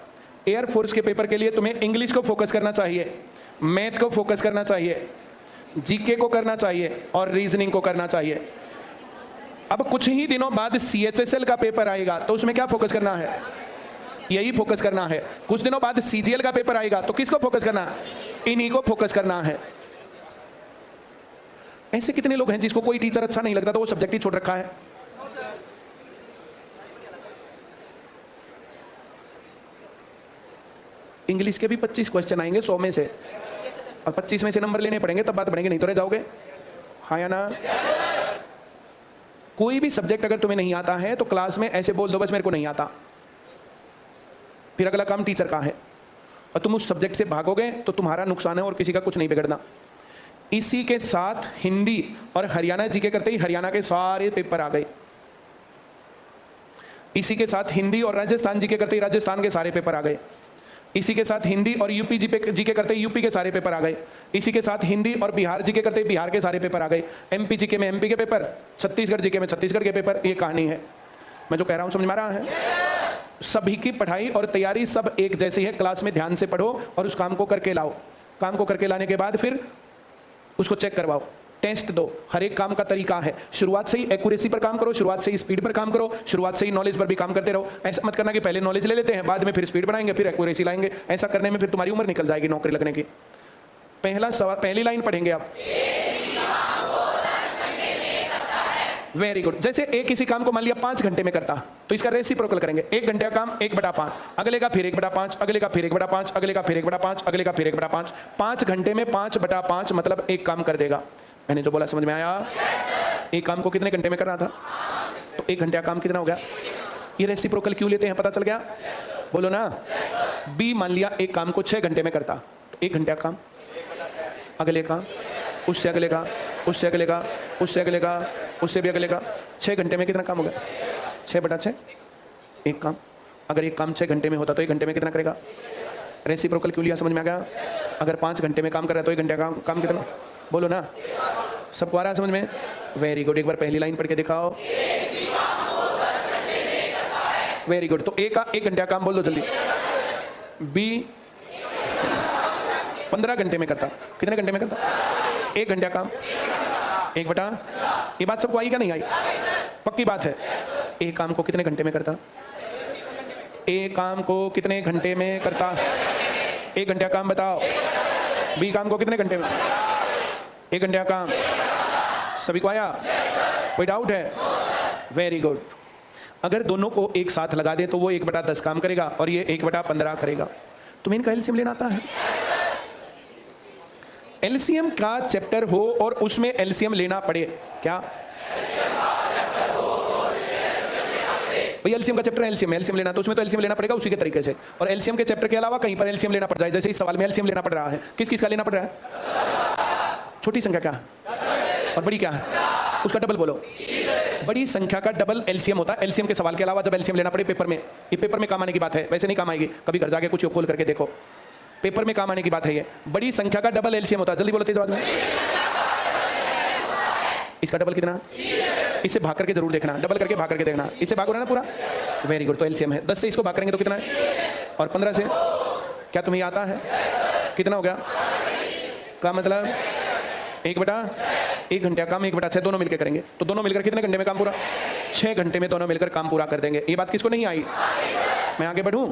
एयरफोर्स के पेपर के लिए तुम्हें इंग्लिश को फोकस करना चाहिए, मैथ को फोकस करना चाहिए, जीके को करना चाहिए और रीजनिंग को करना चाहिए। अब कुछ ही दिनों बाद CHSL का पेपर आएगा तो उसमें क्या फोकस करना है? यही फोकस करना है। कुछ दिनों बाद CGL का पेपर आएगा तो किसको फोकस करना है? इन्हीं को फोकस करना है। ऐसे कितने लोग हैं जिसको कोई टीचर अच्छा नहीं लगता तो वो सब्जेक्ट ही छोड़ रखा है? इंग्लिश के भी 25 क्वेश्चन आएंगे 100 में से, और 25 में से नंबर लेने पड़ेंगे तब बात बढ़ेंगे, नहीं तो रह जाओगे। हाँ या ना? कोई भी सब्जेक्ट अगर तुम्हें नहीं आता है तो क्लास में ऐसे बोल दो बस मेरे को नहीं आता, फिर अगला काम टीचर का है। और तुम उस सब्जेक्ट से भागोगे तो तुम्हारा नुकसान है और किसी का कुछ नहीं बिगड़ना। इसी के साथ हिंदी और हरियाणा जीके करते ही हरियाणा के सारे पेपर आ गए। इसी के साथ हिंदी और राजस्थान जीके करते ही राजस्थान के सारे पेपर आ गए। इसी के साथ हिंदी और यूपी जीके करते ही यूपी के सारे पेपर आ गए। इसी के साथ हिंदी और बिहार जीके करते ही बिहार के सारे पेपर आ गए। MP जीके में MP के पेपर, छत्तीसगढ़ जीके में छत्तीसगढ़ के पेपर। ये कहानी है। मैं जो कह रहा हूं समझ में आ रहा है? सभी की पढ़ाई और तैयारी सब एक जैसी है। क्लास में ध्यान से पढ़ो और उस काम को करके लाओ। काम को करके लाने के बाद फिर उसको चेक करवाओ, टेस्ट दो। हर एक काम का तरीका है। शुरुआत से ही एक्यूरेसी पर काम करो, शुरुआत से ही स्पीड पर काम करो, शुरुआत से ही नॉलेज पर भी काम करते रहो। ऐसा मत करना कि पहले नॉलेज ले लेते हैं, बाद में फिर स्पीड बढ़ाएंगे, फिर एक्यूरेसी लाएंगे। ऐसा करने में फिर तुम्हारी उम्र निकल जाएगी नौकरी लगने की। पहला सवाल, पहली लाइन पढ़ेंगे आप। Very good. जैसे एक किसी काम को मान लिया 5 घंटे में करता तो इसका रेसिप्रोकल करेंगे। 1 घंटे का काम 1/5, अगले का फिर 1/5, अगले का फिर 1/5, अगले का फिर 1/5, अगले का फिर 1/5। 5 घंटे में 5/5 मतलब एक काम कर देगा। मैंने जो बोला समझ में आया? एक काम को कितने घंटे में करना था तो 1 घंटे का काम कितना हो गया? ये रेसिप्रोकल क्यों लेते हैं पता चल गया? बोलो ना। B मान लिया एक काम को 6 घंटे में करता तो 1 घंटे का काम, अगले का, उससे अगले का, उससे अगले का, उससे अगले का, उससे भी अगले का। 6 घंटे में कितना काम हो गया? 6/6 एक काम। अगर एक काम 6 घंटे में होता तो 1 घंटे में कितना करेगा? रेसिप्रोकल क्यों लिया समझ में आ गया? अगर 5 घंटे में काम कर रहा है तो 1 घंटे का काम कितना? बोलो ना। सबको आ रहा है समझ में? Very good. एक बार पहली लाइन पढ़ के दिखाओ। Very good. तो ए का 1 घंटे का काम बोल दो जल्दी। B 15 घंटे में करता। कितने घंटे में करता? 1 घंटे का काम 1/। ये बात सबको आई क्या नहीं आई? पक्की बात है। ए काम को कितने घंटे में करता? ए काम को कितने घंटे में करता? 1 घंटे का काम बताओ। B काम को कितने घंटे में? 1 घंटे का काम। सभी को आया? कोई डाउट है? Very good. अगर दोनों को एक साथ लगा दे तो वो 1/10 काम करेगा और ये 1/15 करेगा। तुम्हें इनका एलसीएम लेना आता है? एलसीएम का चैप्टर हो और उसमें एलसीएम लेना पड़े क्या? भाई एलसीएम का चैप्टर एलसीएम लेना तो उसमें तो एलसीएम लेना पड़ेगा उसी के तरीके से। और एलसीएम के चैप्टर के अलावा कहीं पर एलसीएम लेना पड़ जाए, जैसे इस सवाल में एलसीएम लेना पड़ रहा है। किस किस का लेना पड़ रहा है? छोटी संख्या क्या है और बड़ी क्या है? उसका डबल बोलो। बड़ी संख्या का डबल एलसीएम होता है। एलसीएम के सवाल के अलावा जब एलसीएम लेना पड़े पेपर में, ये पेपर में काम आने की बात है, वैसे नहीं काम आएगी। कभी घर जाके कुछ खोल करके देखो, पेपर में काम आने की बात है। ये बड़ी संख्या का डबल एलसीएम होता है। जल्दी बोलो तेज आवाज में। इसका डबल कितना? इससे भाग करके जरूर देखना, डबल करके भाग करके देखना। इससे भाग हो रहा है ना पूरा? Very good. तो एलसीएम है 10 से इसको भाग करेंगे तो कितना है? और 15 से क्या तुम्हें आता है? कितना हो गया? का मतलब 1/1 घंटा काम 1/6 दोनों मिलकर करेंगे। तो दोनों मिलकर कितने घंटे में काम पूरा? 6 घंटे में दोनों मिलकर काम पूरा कर देंगे। ये बात किसको नहीं आई? मैं आगे बढ़ूं?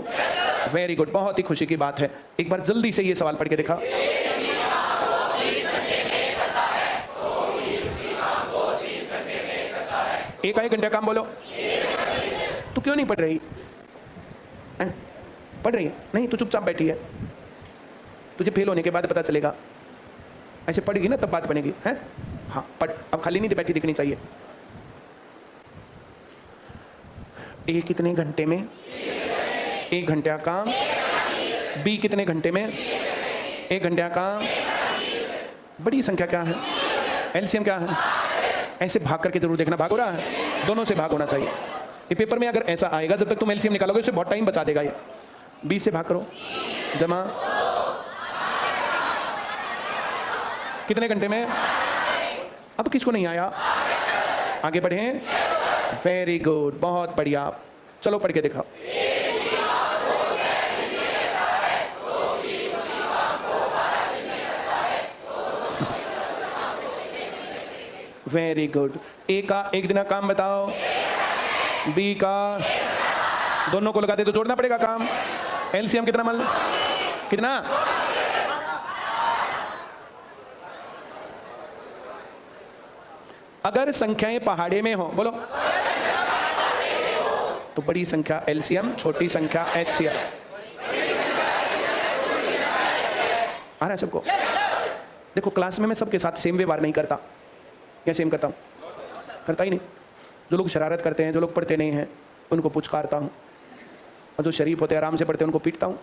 वेरी गुड, बहुत ही खुशी की बात है। एक बार जल्दी से ये सवाल पढ़ के दिखा। एक 1 घंटा काम बोलो। तू क्यों नहीं पढ़ रही? पढ़ रही है? नहीं, तू चुपचाप बैठी है। तुझे फेल होने के बाद पता चलेगा। ऐसे पढ़ेगी ना तब बात बनेगी, है? हाँ पढ़, अब खाली नहीं बैठी दिखनी चाहिए। ए कितने घंटे में? 1 घंटा काम। बी कितने घंटे में? 1 घंटा काम। बड़ी संख्या क्या है? एलसीएम क्या है? ऐसे भाग करके जरूर देखना, भाग हो रहा है, दोनों से भाग होना चाहिए। ये पेपर में अगर ऐसा आएगा, जब तक तुम एलसीएम निकालोगे उससे बहुत टाइम बचा देगा ये। 20 से भाग करो, जमा कितने घंटे में? अब किसको नहीं आया? आगे बढ़ें। वेरी गुड, बहुत बढ़िया। चलो पढ़ के दिखाओ। Very good. ए का 1 दिन का काम बताओ, बी का, दोनों को लगा दे तो जोड़ना पड़ेगा काम। एलसीएम कितना मल? कितना? अगर संख्याएं पहाड़े में हो, बोलो, तो बड़ी संख्या एलसीएम, छोटी संख्या एचसीएफ। आ रहा है सबको? देखो क्लास में मैं सबके साथ सेम व्यवहार नहीं करता। क्या सेम करता हूँ? करता ही नहीं। जो लोग शरारत करते हैं, जो लोग पढ़ते नहीं हैं, उनको पुचकारता हूँ, और जो शरीफ होते हैं, आराम से पढ़ते हैं, उनको पीटता हूँ,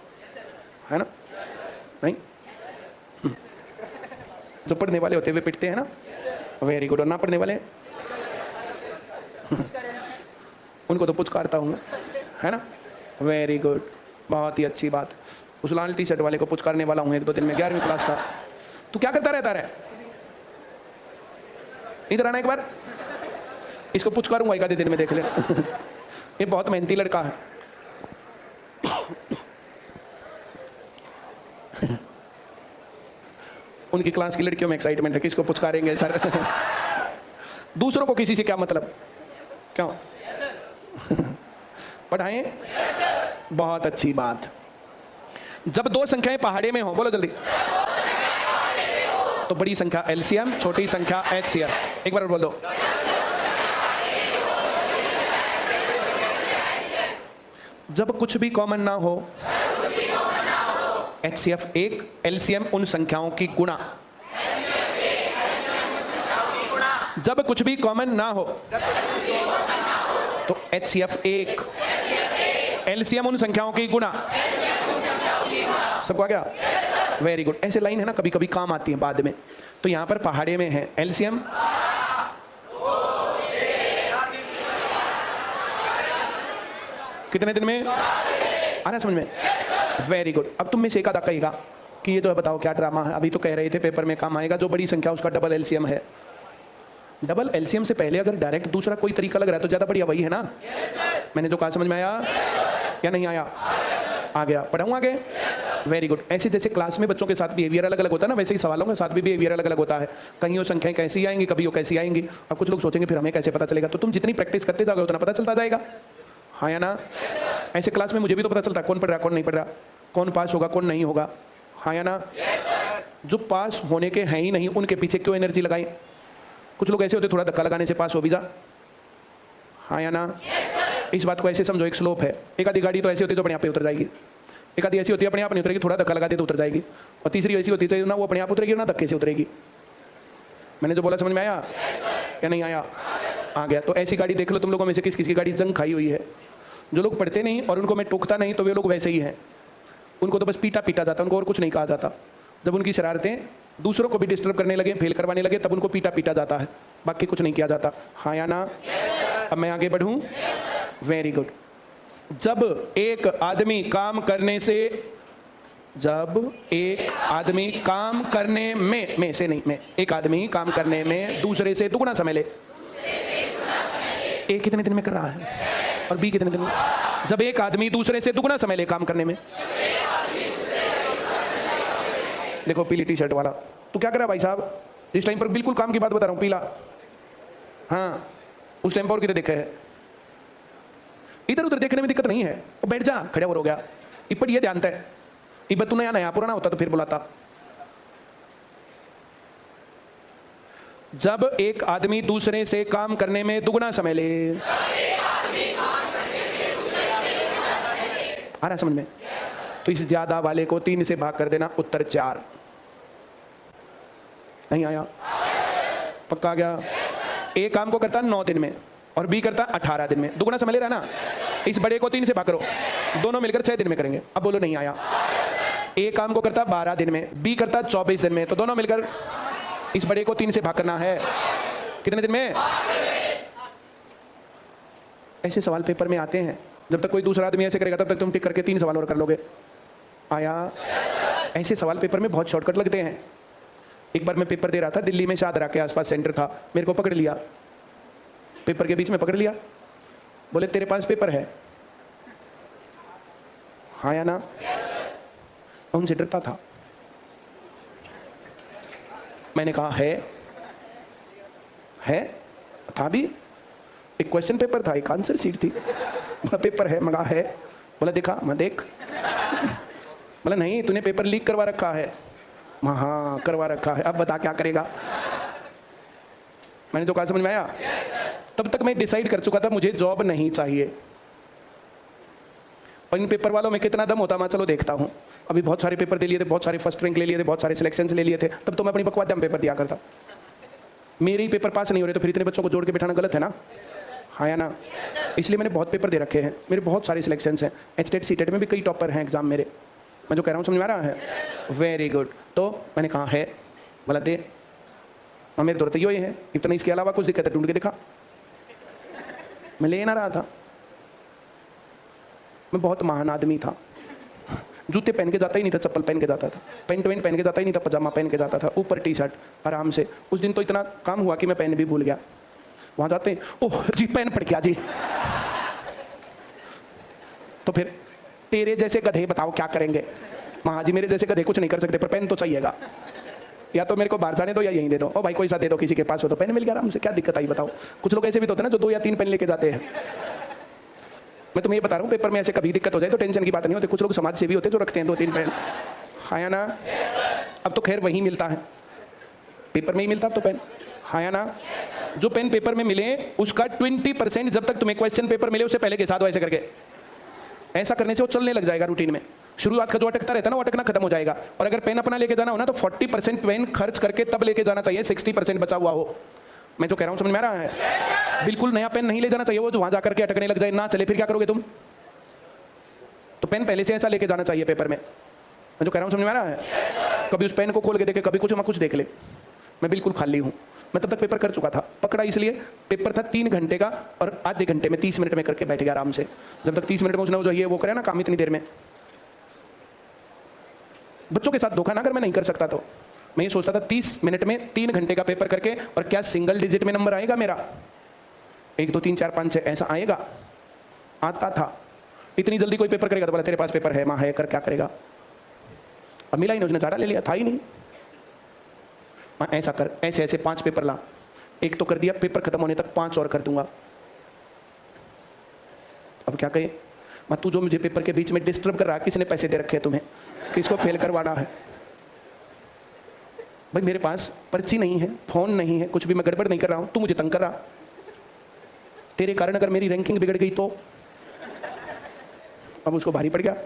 है ना? नहीं, जो पढ़ने वाले होते हैं वे पिटते हैं ना। Very good. और ना पढ़ने वाले उनको तो पुचकारता हूँ, है ना? वेरी गुड, बहुत ही अच्छी बात। उस लाल टी शर्ट वाले को पुचकारने वाला हूँ 1-2 दिन में, 11वीं क्लास का। तू क्या करता रहता है? इधर आना एक बार, इसको पुचकारूंगा 1 आधे दिन में, देख ले। ये बहुत मेहनती लड़का है। उनकी क्लास की लड़कियों में एक्साइटमेंट है कि इसको पुचकारेंगे सर। दूसरों को किसी से क्या मतलब? क्यों? पढ़ाएं? बहुत अच्छी बात। जब 2 संख्याएं पहाड़े में हो, बोलो जल्दी, तो बड़ी संख्या एलसीएम, छोटी संख्या एचसीएफ। एक बार बोल दो। जब कुछ भी कॉमन ना हो, एचसीएफ 1, एलसीएम उन संख्याओं की गुणा। जब कुछ भी कॉमन ना हो, तो एचसीएफ 1, एलसीएम उन संख्याओं की गुणा। सबको आ गया? Very good. ऐसे लाइन है ना, कभी कभी काम आती है बाद में। तो यहां पर पहाड़े में है एलसीएम, कितने दिन में? आना समझ में? Very good. अब तुम में से एक आधा कहेगा कि ये तो बताओ क्या ड्रामा है, अभी तो कह रहे थे पेपर में काम आएगा, जो बड़ी संख्या उसका डबल एलसीएम है। डबल एलसीएम से पहले अगर डायरेक्ट दूसरा कोई तरीका लग रहा है तो ज्यादा बढ़िया वही है ना। मैंने जो कहा समझ में आया या नहीं आया? आ गया? पढ़ाऊँ आगे? Very good. ऐसे जैसे क्लास में बच्चों के साथ बिहेवियर अलग अलग होता है ना, वैसे ही सवालों के साथ भी बिहेवियर अलग अलग होता है। कहीं वो संख्याएं कैसी आएंगी, कभी वो कैसी आएंगी। अब कुछ लोग सोचेंगे फिर हमें कैसे पता चलेगा? तो तुम जितनी प्रैक्टिस करते जाओगे उतना पता चलता जाएगा, हाँ या ना? ऐसे क्लास में मुझे भी तो पता चलता है कौन पढ़ रहा कौन नहीं पढ़ रहा, कौन पास होगा कौन नहीं होगा, हाँ या ना? जो पास होने के हैं ही नहीं उनके पीछे क्यों एनर्जी लगाई? कुछ लोग ऐसे होते थोड़ा धक्का लगाने से पास हो भी जा, हाँ या ना? इस बात को ऐसे समझो, एक स्लोप है। एक आधी गाड़ी तो ऐसी होती है जो अपने आप पे उतर जाएगी, एक आधी ऐसी होती है अपने आप नहीं उतरेगी, थोड़ा धक्का लगा दे तो उतर जाएगी, और तीसरी ऐसी होती है ना वो अपने आप उतरेगी ना धक्के से उतरेगी। मैंने जो बोला समझ में आया या नहीं आया? आ गया। तो ऐसी गाड़ी देख लो तुम लोगों में से किस किसकी गाड़ी जंग खाई हुई है। जो लोग पढ़ते नहीं और उनको मैं टोकता नहीं तो वे लोग वैसे ही हैं, उनको तो बस पीटा पीटा जाता, उनको और कुछ नहीं कहा जाता। जब उनकी शरारतें दूसरों को भी डिस्टर्ब करने लगे, फेल करवाने लगे, तब उनको पीटा पीटा जाता है, बाकी कुछ नहीं किया जाता, हाँ या ना? अब मैं आगे बढ़ूं? Very good. जब एक आदमी काम करने से, जब एक आदमी काम करने में से नहीं, में एक आदमी काम करने में दूसरे से दुगना समय ले, ए कितने दिन में कर रहा है और बी कितने दिन में? जब एक आदमी दूसरे से दुगना समय ले काम करने में, देखो पीली टी शर्ट वाला, तू क्या कर रहा है भाई साहब? इस टाइम पर बिल्कुल काम की बात बता रहा हूँ, पीला। हाँ, उस टाइम पर और कितने देखे है? इधर उधर देखने में दिक्कत नहीं है, वो बैठ जा, खड़े हो गया। इपट ये ध्यान है, इबत तू नया नया पुराना होता तो फिर बुलाता। जब एक आदमी दूसरे से काम करने में दुगना समय ले, आ रहा समझ में? तो इस ज्यादा वाले को 3 से भाग कर देना, उत्तर 4। नहीं आया? पक्का गया? ए काम को करता 9 दिन में और बी करता 18 दिन में, दुगना समय ले रहा ना। इस बड़े को 3 से भाग करो, दोनों मिलकर 6 दिन में करेंगे। अब बोलो नहीं आया? ए काम को करता 12 दिन में, बी करता 24 दिन में, तो दोनों मिलकर इस बड़े को 3 से भाग करना है कितने दिन में? ऐसे सवाल पेपर में आते हैं, जब तक कोई दूसरा आदमी ऐसे करेगा तब तक तुम टिक करके 3 सवाल और कर लोगे। आया? ऐसे सवाल पेपर में बहुत शॉर्टकट लगते हैं। एक बार मैं पेपर दे रहा था, दिल्ली में शादरा के आसपास सेंटर था, मेरे को पकड़ लिया, पेपर के बीच में पकड़ लिया, बोले तेरे पास पेपर है? हाँ या ना? उनसे डरता था। मैंने कहा है था भी, एक क्वेश्चन पेपर था, एक आंसर शीट थी। बोला पेपर है? मगा है। बोला देखा? मैं देख। बोला नहीं, तूने पेपर लीक करवा रखा है। हाँ करवा रखा है, अब बता क्या करेगा? मैंने तो कहा समझ में आया? तब तक मैं डिसाइड कर चुका था मुझे जॉब नहीं चाहिए। और इन पेपर वालों में कितना दम होता मैं चलो देखता हूँ। अभी बहुत सारे पेपर दे लिए थे, बहुत सारे फर्स्ट रैंक ले लिए थे, बहुत सारे सिलेक्शंस ले लिए थे, तब तो मैं अपनी बकवास दम पेपर दिया करता। मेरे ही पेपर पास नहीं हो रहे तो फिर इतने बच्चों को जोड़ के बिठाना गलत है ना? हाँ या ना? इसलिए मैंने बहुत पेपर दे रखे हैं, मेरे बहुत सारे सिलेक्शंस हैं। एचटेट सीटेट में भी कई टॉपर हैं एग्जाम मेरे। मैं जो कह रहा हूँ समझ में आ रहा है? Very good. तो मैंने कहा है, बोला दे। और मेरे दौर तो ये है, इतना इसके अलावा कुछ दिक्कत है ढूंढ के दिखा। मैं ले ना रहा था, मैं बहुत महान आदमी था। जूते पहन के जाता ही नहीं था, चप्पल पहन के जाता था, पेंट वेंट पहन के जाता ही नहीं था, पजामा पहन के जाता था, ऊपर टी शर्ट आराम से। उस दिन तो इतना काम हुआ कि मैं पेन भी भूल गया। वहां जाते हैं, ओह जी पेन पड़ गया जी। तो फिर तेरे जैसे गधे बताओ क्या करेंगे? महाजी मेरे जैसे गधे कुछ नहीं कर सकते, पर पेन तो चाहिएगा। या तो मेरे को बाहर जाने दो या यहीं दे दो। ओ भाई कोई सा दे दो, किसी के पास हो तो पेन मिल गया आराम से, क्या दिक्कत आई बताओ? कुछ लोग ऐसे भी तो होते हैं ना जो 2 या 3 पेन लेके जाते हैं। मैं तुम्हें ये बता रहा हूँ, पेपर में ऐसे कभी दिक्कत हो जाए तो टेंशन की बात नहीं होती। कुछ लोग समाज सेवी होते हैं जो रखते हैं 2-3 पेन। हाँ या ना? अब तो खैर वहीं मिलता है, पेपर में ही मिलता तो पेन। हाँ या ना? जो पेन पेपर में मिले उसका 20% जब तक तुम्हें क्वेश्चन पेपर मिले उससे पहले घिसा दो ऐसे करके। ऐसा करने से वो चलने लग जाएगा रूटीन में। शुरुआत का जो अटकता रहता है ना वो अटकना खत्म हो जाएगा। और अगर पेन अपना लेके जाना हो ना तो 40% पेन खर्च करके तब लेके जाना चाहिए, 60% बचा हुआ हो। मैं जो कह रहा हूँ समझ में आ रहा है? बिल्कुल नया पेन नहीं ले जाना चाहिए, वो जो वहां जाकर के अटकने लग जाए, ना चले, फिर क्या करोगे तुम? तो पेन पहले से ऐसा लेके जाना चाहिए पेपर में। मैं जो कह रहा हूँ समझ में आ रहा है? कभी उस पेन को खोल के देखे, कभी कुछ कुछ देख ले। मैं बिल्कुल खाली हूँ। मैं तब तक पेपर कर चुका था, पकड़ा इसलिए पेपर था 3 घंटे का और आधे घंटे में 30 मिनट में करके बैठ गया आराम से। जब तक 30 मिनट में उसने जो ये वो करे ना काम इतनी देर में। बच्चों के साथ धोखा ना अगर मैं नहीं कर सकता तो। मैं ये सोचता था 30 मिनट में 3 घंटे का पेपर करके और क्या सिंगल डिजिट में नंबर आएगा मेरा? 1 2 3 4 5 6 ऐसा आएगा? आता था। इतनी जल्दी कोई पेपर करेगा तो बोला तेरे पास पेपर है? माँ है, कर क्या करेगा? और मिला ही नहीं, उसने झाड़ा ले लिया, था ही नहीं। ऐसा कर, ऐसे ऐसे 5 पेपर ला। एक तो कर दिया, पेपर खत्म होने तक 5 और कर दूंगा। अब क्या कहे? मैं तू जो मुझे पेपर के बीच में डिस्टर्ब कर रहा है, किसने पैसे दे रखे हैं तुम्हें? किसको फेल करवाना है? भाई मेरे पास पर्ची नहीं है, फोन नहीं है, कुछ भी मैं गड़बड़ नहीं कर रहा हूं, तू मुझे तंग कर रहा। तेरे कारण अगर मेरी रैंकिंग बिगड़ गई तो? अब उसको भारी पड़ गया।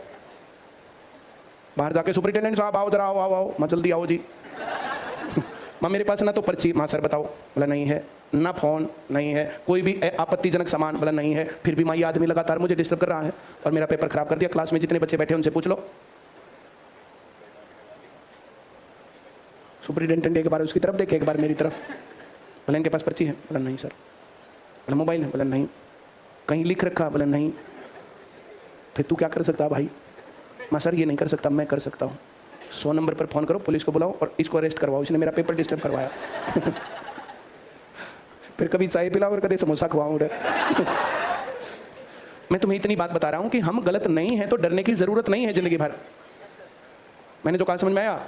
बाहर जाके सुपरिटेंडेंट साहब आओ जरा, आओ आओ आओ, मैं जल्दी आओ जी। माँ मेरे पास ना तो पर्ची, माँ सर बताओ, बोला नहीं है, ना फोन नहीं है, कोई भी आपत्तिजनक सामान, बोला नहीं है। फिर भी माँ ये आदमी लगातार मुझे डिस्टर्ब कर रहा है और मेरा पेपर खराब कर दिया। क्लास में जितने बच्चे बैठे उनसे पूछ लो। सुपरिटेंडेंट एक बार उसकी तरफ देखे, एक बार मेरी तरफ। बोला इनके पास पर्ची है? बोला नहीं सर। बोला मोबाइल है? बोला नहीं। कहीं लिख रखा? बोला नहीं। फिर तू क्या कर सकता भाई? मैं सर ये नहीं कर सकता, मैं कर सकता हूँ। 100 नंबर पर फोन करो, पुलिस को बुलाओ और इसको अरेस्ट करवाओ, इसने मेरा पेपर डिस्टर्ब करवाया। फिर कभी चाय पिलाओ और कभी समोसा खवाओ। मैं तुम्हें इतनी बात बता रहा हूँ कि हम गलत नहीं है तो डरने की जरूरत नहीं है जिंदगी भर। मैंने जो कहा समझ में आया?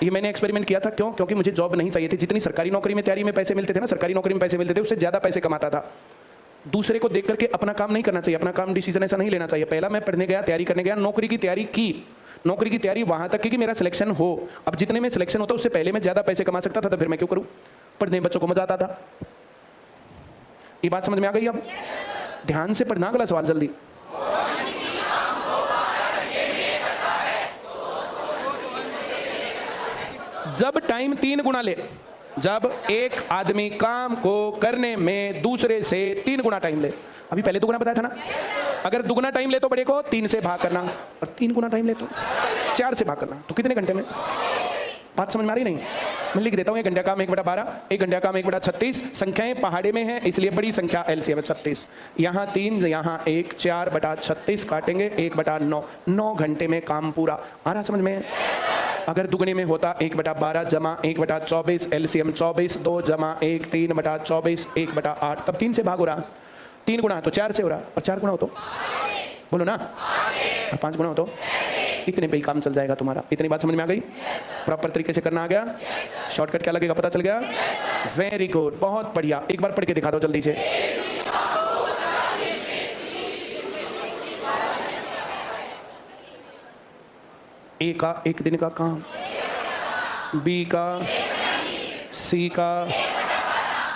ये मैंने एक्सपेरिमेंट किया था। क्यों? क्योंकि मुझे जॉब नहीं चाहिए थी। जितनी सरकारी नौकरी में तैयारी में पैसे मिलते थे ना, सरकारी नौकरी में पैसे मिलते थे, उससे ज़्यादा पैसे कमाता था। दूसरे को देख करके अपना काम नहीं करना चाहिए, अपना काम डिसीजन ऐसा नहीं लेना चाहिए। पहला मैं पढ़ने गया, तैयारी करने गया, नौकरी की तैयारी की। नौकरी की तैयारी वहाँ तक की कि मेरा सिलेक्शन हो। अब जितने में सिलेक्शन होता उससे पहले मैं ज़्यादा पैसे कमा सकता था, तो फिर मैं क्यों करूँ? पढ़ने बच्चों को मजा आता था। ये बात समझ में आ गई? अब ध्यान से पढ़ना अगला सवाल जल्दी। जब टाइम 3 गुना ले, जब एक आदमी काम को करने में दूसरे से 3 गुना टाइम ले। अभी पहले 2 गुना बताया था ना। अगर 2 गुना टाइम ले तो बड़े को 3 से भाग करना, और 3 गुना टाइम ले तो 4 से भाग करना। तो कितने घंटे में? बात समझ में आ रही नहीं? मैं लिख देता हूँ। 1 घंटा काम 1/12, 1 घंटा काम 1/36। संख्याएं पहाड़े में हैं इसलिए बड़ी संख्या एलसीएम है 36। यहाँ 3, यहाँ 1, 4/36 काटेंगे 1/9। 9 घंटे में काम पूरा। आ रहा समझ में? अगर दुगने में होता 1/12 जमा 1/24, एलसीएम 24, 2 जमा 1, 3/24, 1/8। तब 3 से भाग हो रहा। 3 गुना तो 4 से हो रहा, और 4 गुना हो तो बोलो ना, और 5 गुना हो तो इतने पे ही काम चल जाएगा तुम्हारा। इतनी बात समझ में आ गई? प्रॉपर तरीके से करना आ गया? शॉर्टकट क्या लगेगा पता चल गया? वेरी गुड, बहुत बढ़िया। एक बार पढ़ के दिखा दो जल्दी से। ए का 1 दिन का काम, बी का, सी का।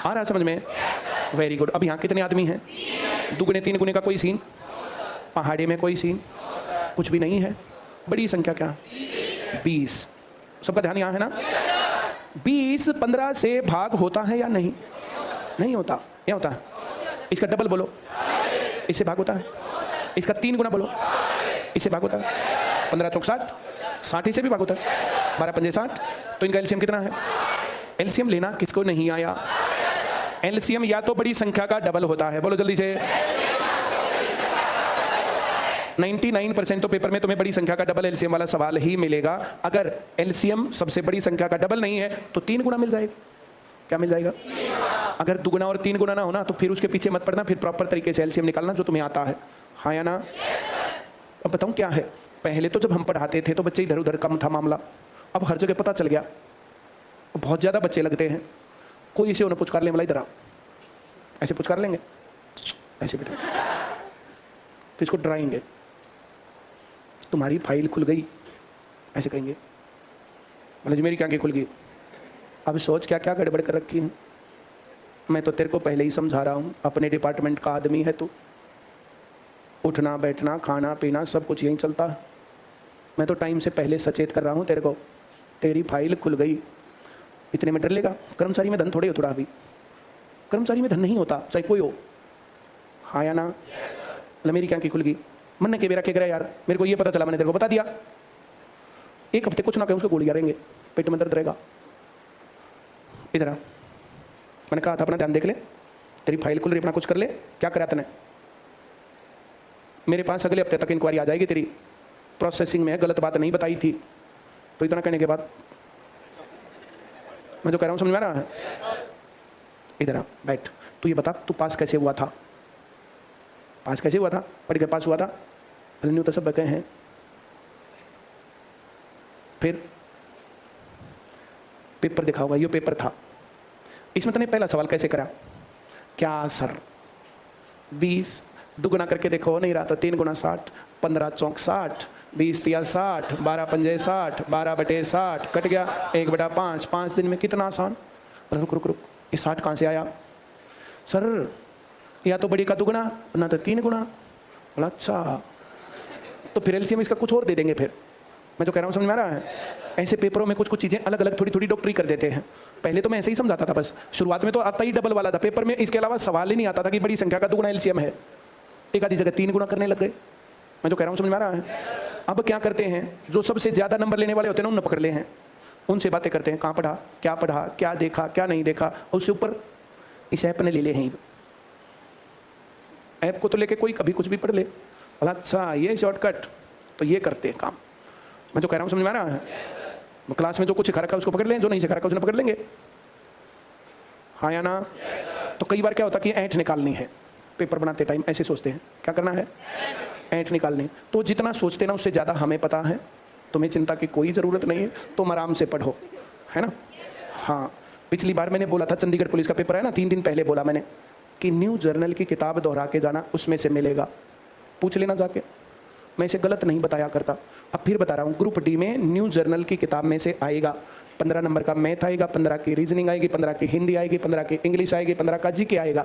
आ रहा समझ में? Very good. अब यहाँ कितने आदमी हैं? दुगने 3 गुने का कोई सीन? पहाड़ी में कोई सीन? कुछ भी नहीं है। बड़ी संख्या क्या? 20। सबका ध्यान यहाँ है ना? 20 15 से भाग होता है या नहीं? नहीं होता। क्या होता है? इसका डबल बोलो, इससे भाग होता है। इसका 3 गुना बोलो, इससे भाग होता है। 15 चौक 60, 60 से भी भाग होता है। 12 पंजे 60। तो इनका एलसीएम कितना है? एलसीएम लेना किसको नहीं आया? एलसीएम या तो बड़ी संख्या का डबल होता है, बोलो जल्दी से। 99% तो पेपर में तुम्हें बड़ी संख्या का डबल एलसीएम वाला सवाल ही मिलेगा। अगर एलसीएम सबसे बड़ी संख्या का डबल नहीं है तो 3 गुना मिल जाएगा। क्या मिल जाएगा? अगर 2 गुना और 3 गुना ना होना तो फिर उसके पीछे मत पड़ना, फिर प्रॉपर तरीके से एलसीएम निकालना जो तुम्हें आता है। हाँ या ना? अब बताऊं क्या है? पहले तो जब हम पढ़ाते थे तो बच्चे इधर उधर कम था मामला। अब हर जगह पता चल गया, बहुत ज़्यादा बच्चे लगते हैं। कोई इसे उन्हें पुचकार ले, वाला इधर आओ, ऐसे पुचकार लेंगे, ऐसे बेटा, फिर इसको डराएंगे, तुम्हारी फाइल खुल गई, ऐसे कहेंगे। मतलब जी मेरी क्या आंखें खुल गई। अब सोच क्या क्या गड़बड़ कर रखी है। मैं तो तेरे को पहले ही समझा रहा हूँ, अपने डिपार्टमेंट का आदमी है तू। उठना बैठना खाना पीना सब कुछ यहीं चलता है। मैं तो टाइम से पहले सचेत कर रहा हूँ तेरे को। तेरी फाइल खुल गई, इतने में डर लेगा? कर्मचारी में धन थोड़े हो थोड़ा। अभी कर्मचारी में धन नहीं होता, चाहे कोई हो। हाँ या ना? मेरी क्या आंखें खुल गई। मन ने के बेरा के करा यार, मेरे को ये पता चला, मैंने तेरे को बता दिया। 1 हफ्ते कुछ ना कहें उसको गोलियां रहेंगे, पेट में दर्द रहेगा। इधर आ, मैंने कहा था अपना ध्यान देख ले, तेरी फाइल खुल रही, अपना कुछ कर ले। क्या करा तूने? मेरे पास अगले हफ्ते तक इंक्वायरी आ जाएगी तेरी, प्रोसेसिंग में, गलत बात नहीं बताई थी। तो इतना कहने के बाद मैं जो कह रहा हूँ समझ में आ रहा है? इधर आ, बैठ। तू ये बता, तू पास कैसे हुआ था? पास कैसे हुआ था? पढ़ के पास हुआ था? न्यू तो सब बके हैं। फिर पेपर दिखा होगा, ये पेपर था, इसमें तूने पहला सवाल कैसे करा? क्या सर 20 दुगुना करके देखो, नहीं रहा तो 3 गुना 60, 15 चौक 60, 20 तिया 60, 12 पंजे 60, 12/60 कट गया 1/5। 5 दिन में कितना आसान। रुक रुक रुक, ये 60 कहाँ से आया? सर या तो बड़ी का दुगुना ना तो 3 गुना। बोला अच्छा, तो फिर एलसीएम इसका कुछ और दे देंगे। फिर मैं जो कह रहा हूँ समझ में आ रहा है? ऐसे पेपरों में कुछ कुछ चीज़ें अलग अलग थोड़ी थोड़ी डॉक्टरी कर देते हैं। पहले तो मैं ऐसे ही समझाता था, बस शुरुआत में तो आता ही डबल वाला था पेपर में। इसके अलावा सवाल ही नहीं आता था कि बड़ी संख्या का दुगुना एलसीएम है। एक आधी जगह 3 गुना करने लग गए। मैं जो कह रहा हूँ समझ में आ रहा है? अब क्या करते हैं, जो सबसे ज़्यादा नंबर लेने वाले होते हैं ना, उन्हें पकड़ ले हैं, उनसे बातें करते हैं। कहाँ पढ़ा, क्या देखा, क्या नहीं देखा, और उससे ऊपर इस ऐप ने ले ले हैं। ऐप को तो लेके कोई कभी कुछ भी पढ़ ले। बोला अच्छा ये शॉर्टकट, तो ये करते हैं काम। मैं जो कह रहा हूँ समझ में आ रहा है? क्लास में जो कुछ सिखा रखा है उसको पकड़ लें, जो नहीं सिखा रखा उसने पकड़ लेंगे। हाँ या ना? तो कई बार क्या होता है कि ऐंठ निकालनी है पेपर बनाते टाइम, ऐसे सोचते हैं क्या करना है, ऐंठ निकालनी। तो जितना सोचते ना उससे ज़्यादा हमें पता है तुम्हें चिंता की कोई ज़रूरत नहीं है, तुम आराम से पढ़ो, है ना। हाँ, पिछली बार मैंने बोला था चंडीगढ़ पुलिस का पेपर है ना, 3 दिन पहले बोला मैंने कि न्यू जर्नल की किताब दोहरा के जाना, उसमें से मिलेगा, पूछ लेना जाके। मैं इसे गलत नहीं बताया करता, अब फिर बता रहा हूँ। ग्रुप डी में न्यू जर्नल की किताब में से आएगा 15 नंबर का मैथ आएगा, 15 की रीजनिंग आएगी, 15 की हिंदी आएगी, 15 की इंग्लिश आएगी, 15 का जीके आएगा,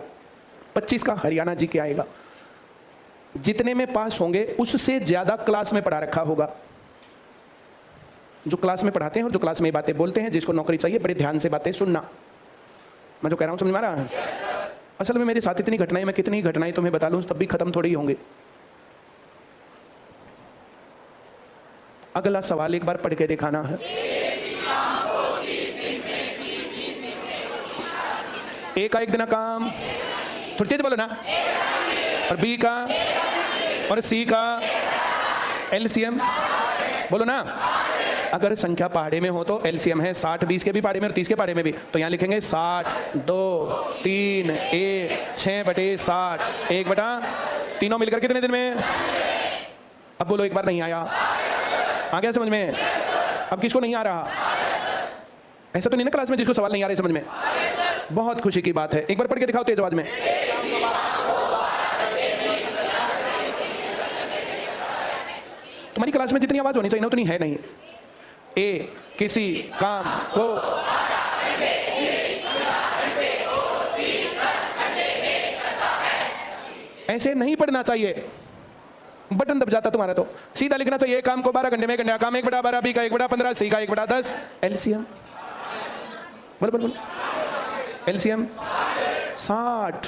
25 का हरियाणा जीके आएगा। जितने में पास होंगे उससे ज़्यादा क्लास में पढ़ा रखा होगा। जो क्लास में पढ़ाते हैं और जो क्लास में बातें बोलते हैं, जिसको नौकरी चाहिए, बड़े ध्यान से बातें सुनना। मैं जो कह रहा हूँ समझ में आ रहा है? असल में मेरे साथ इतनी घटनाएं, मैं कितनी घटनाएं तुम्हें बता लूँ तब भी खत्म थोड़ी होंगे। अगला सवाल एक बार पढ़ के दिखाना है। ए का एक दिन का काम, थोड़ी तेज बोलो ना, और बी का और सी का एलसीएम बोलो ना। अगर संख्या पहाड़े में हो तो एलसीएम है 60, 20 के भी पहाड़े में और 30 के पहाड़े में भी, तो यहाँ लिखेंगे 60, 2, 3, 1, 6/60, 1 तीनों मिलकर कितने दिन में। अब बोलो एक बार नहीं आया, आ गया समझ में? अब किसको नहीं आ रहा? ऐसा तो नहीं ना क्लास में जिसको सवाल नहीं आ रहे समझ में? बहुत खुशी की बात है, एक बार पढ़ के दिखाओ तेज आवाज में। तुम्हारी क्लास में जितनी आवाज होनी चाहिए ना उतनी है नहीं। ए किसी काम को ऐसे नहीं पढ़ना चाहिए, बटन दब जाता तुम्हारा। तो सीधा लिखना चाहिए एक काम को 12 घंटे में करना। काम 1/12, बी का 1/15, सी का 1/10, एलसीएम बोल बोल बोल। एलसीएम 60,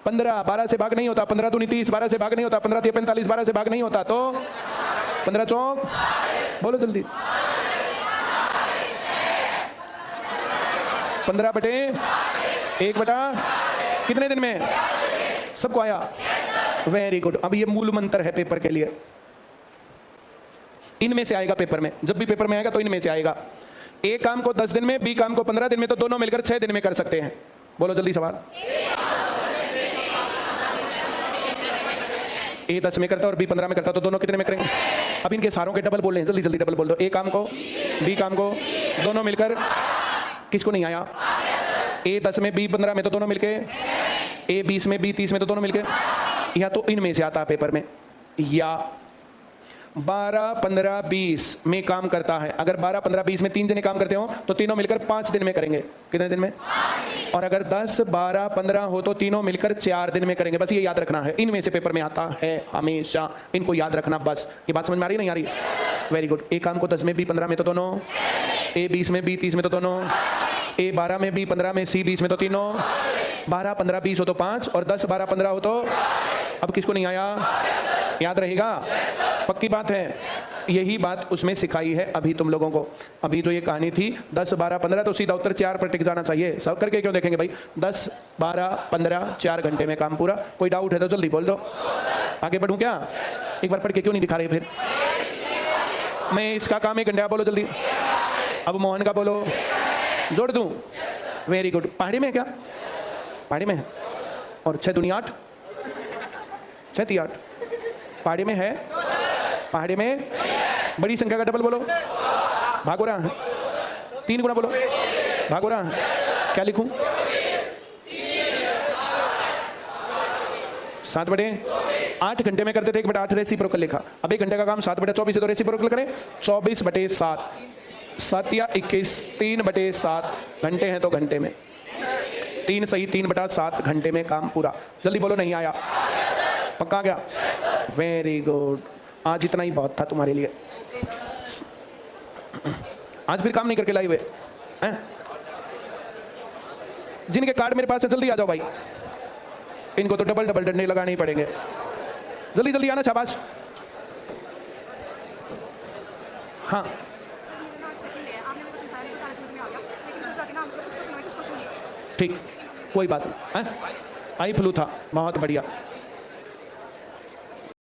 15, 12 से भाग नहीं होता, 15 दूनी 30, 12 से भाग नहीं होता, 15 45, 12 से भाग नहीं होता, तो 15 चौक बोलो जल्दी, 15/1 कितने दिन में? सबको आया? Very good. अब ये मूल मंत्र है पेपर के लिए, इनमें से आएगा पेपर में। जब भी पेपर में आएगा तो इनमें से आएगा। ए काम को 10 दिन में, बी काम को 15 दिन में, तो दोनों मिलकर 6 दिन में कर सकते हैं। बोलो जल्दी सवाल। ए 10 में करता और बी 15 में करता, तो दोनों कितने में करेंगे? अब इनके सारों के डबल बोल रहे हैं, जल्दी जल्दी डबल बोल दो। ए काम को, बी काम को, दोनों मिलकर, किसको नहीं आया? ए 10 में, बी 15 में, तो दोनों मिलके, ए 20 में, बी 30 में, तो दोनों मिलके, या तो इनमें से आता है पेपर में, या 12, 15, 20 में काम करता है। अगर 12, 15, 20 में 3 जने काम करते हो तो तीनों मिलकर 5 दिन में करेंगे। कितने दिन में? और अगर 10, 12, 15 हो तो तीनों मिलकर 4 दिन में करेंगे। बस ये याद रखना है, इनमें से पेपर में आता है हमेशा, इनको याद रखना बस। ये बात समझ में आ रही नहीं आ रही? Very good. ए काम को 10 में, बी 15 में, तो दोनों, ए 20 में, बी 30 में, तो दोनों, ए 12 में, बी 15 में, सी 20 में, तो तीनों, 12, 15, 20 हो तो 5, और 10, 12, 15 हो तो, अब किसको नहीं आया? याद रहेगा? पक्की बात है। यही बात उसमें सिखाई है अभी तुम लोगों को। अभी तो ये कहानी थी 10, 12, 15, तो सीधा उत्तर 4 पर टिक जाना चाहिए। सब करके क्यों देखेंगे भाई? 10, 12, 15, 4 घंटे में काम पूरा। कोई डाउट है तो जल्दी बोल दो। आगे बढ़ूं क्या? एक बार पढ़ के क्यों नहीं दिखा रहे फिर? मैं इसका काम 1 घंटा, बोलो जल्दी। अब मोहन का बोलो, जोड़ दूं? Very good. पहाड़ी में क्या? पहाड़ी में है। और 6 दूनी 8, 6 3 8 पहाड़ी में है। पहाड़ी में बड़ी संख्या का डबल बोलो। भागो रहा है 3 गुना बोलो। भागो रहा है, क्या लिखूं? 7/8 घंटे में करते थे, 1/8 रेसिप्रोकल लिखा। अब 1 घंटे का काम 7/24 है तो रेसिप्रोकल करें 24/7, 7 या 21, 3/7 घंटे हैं तो घंटे में 3 सही 3/7 घंटे में काम पूरा। जल्दी बोलो नहीं आया? पक्का गया? Very good. आज इतना ही बहुत था तुम्हारे लिए। आज फिर काम नहीं करके लाई हुए हैं? जिनके कार्ड मेरे पास है जल्दी आ जाओ भाई। इनको तो डबल डबल डंडे लगाने ही पड़ेंगे। जल्दी जल्दी आना, शाबाश। हाँ ठीक, कोई बात नहीं। आई फ्लू था, बहुत बढ़िया।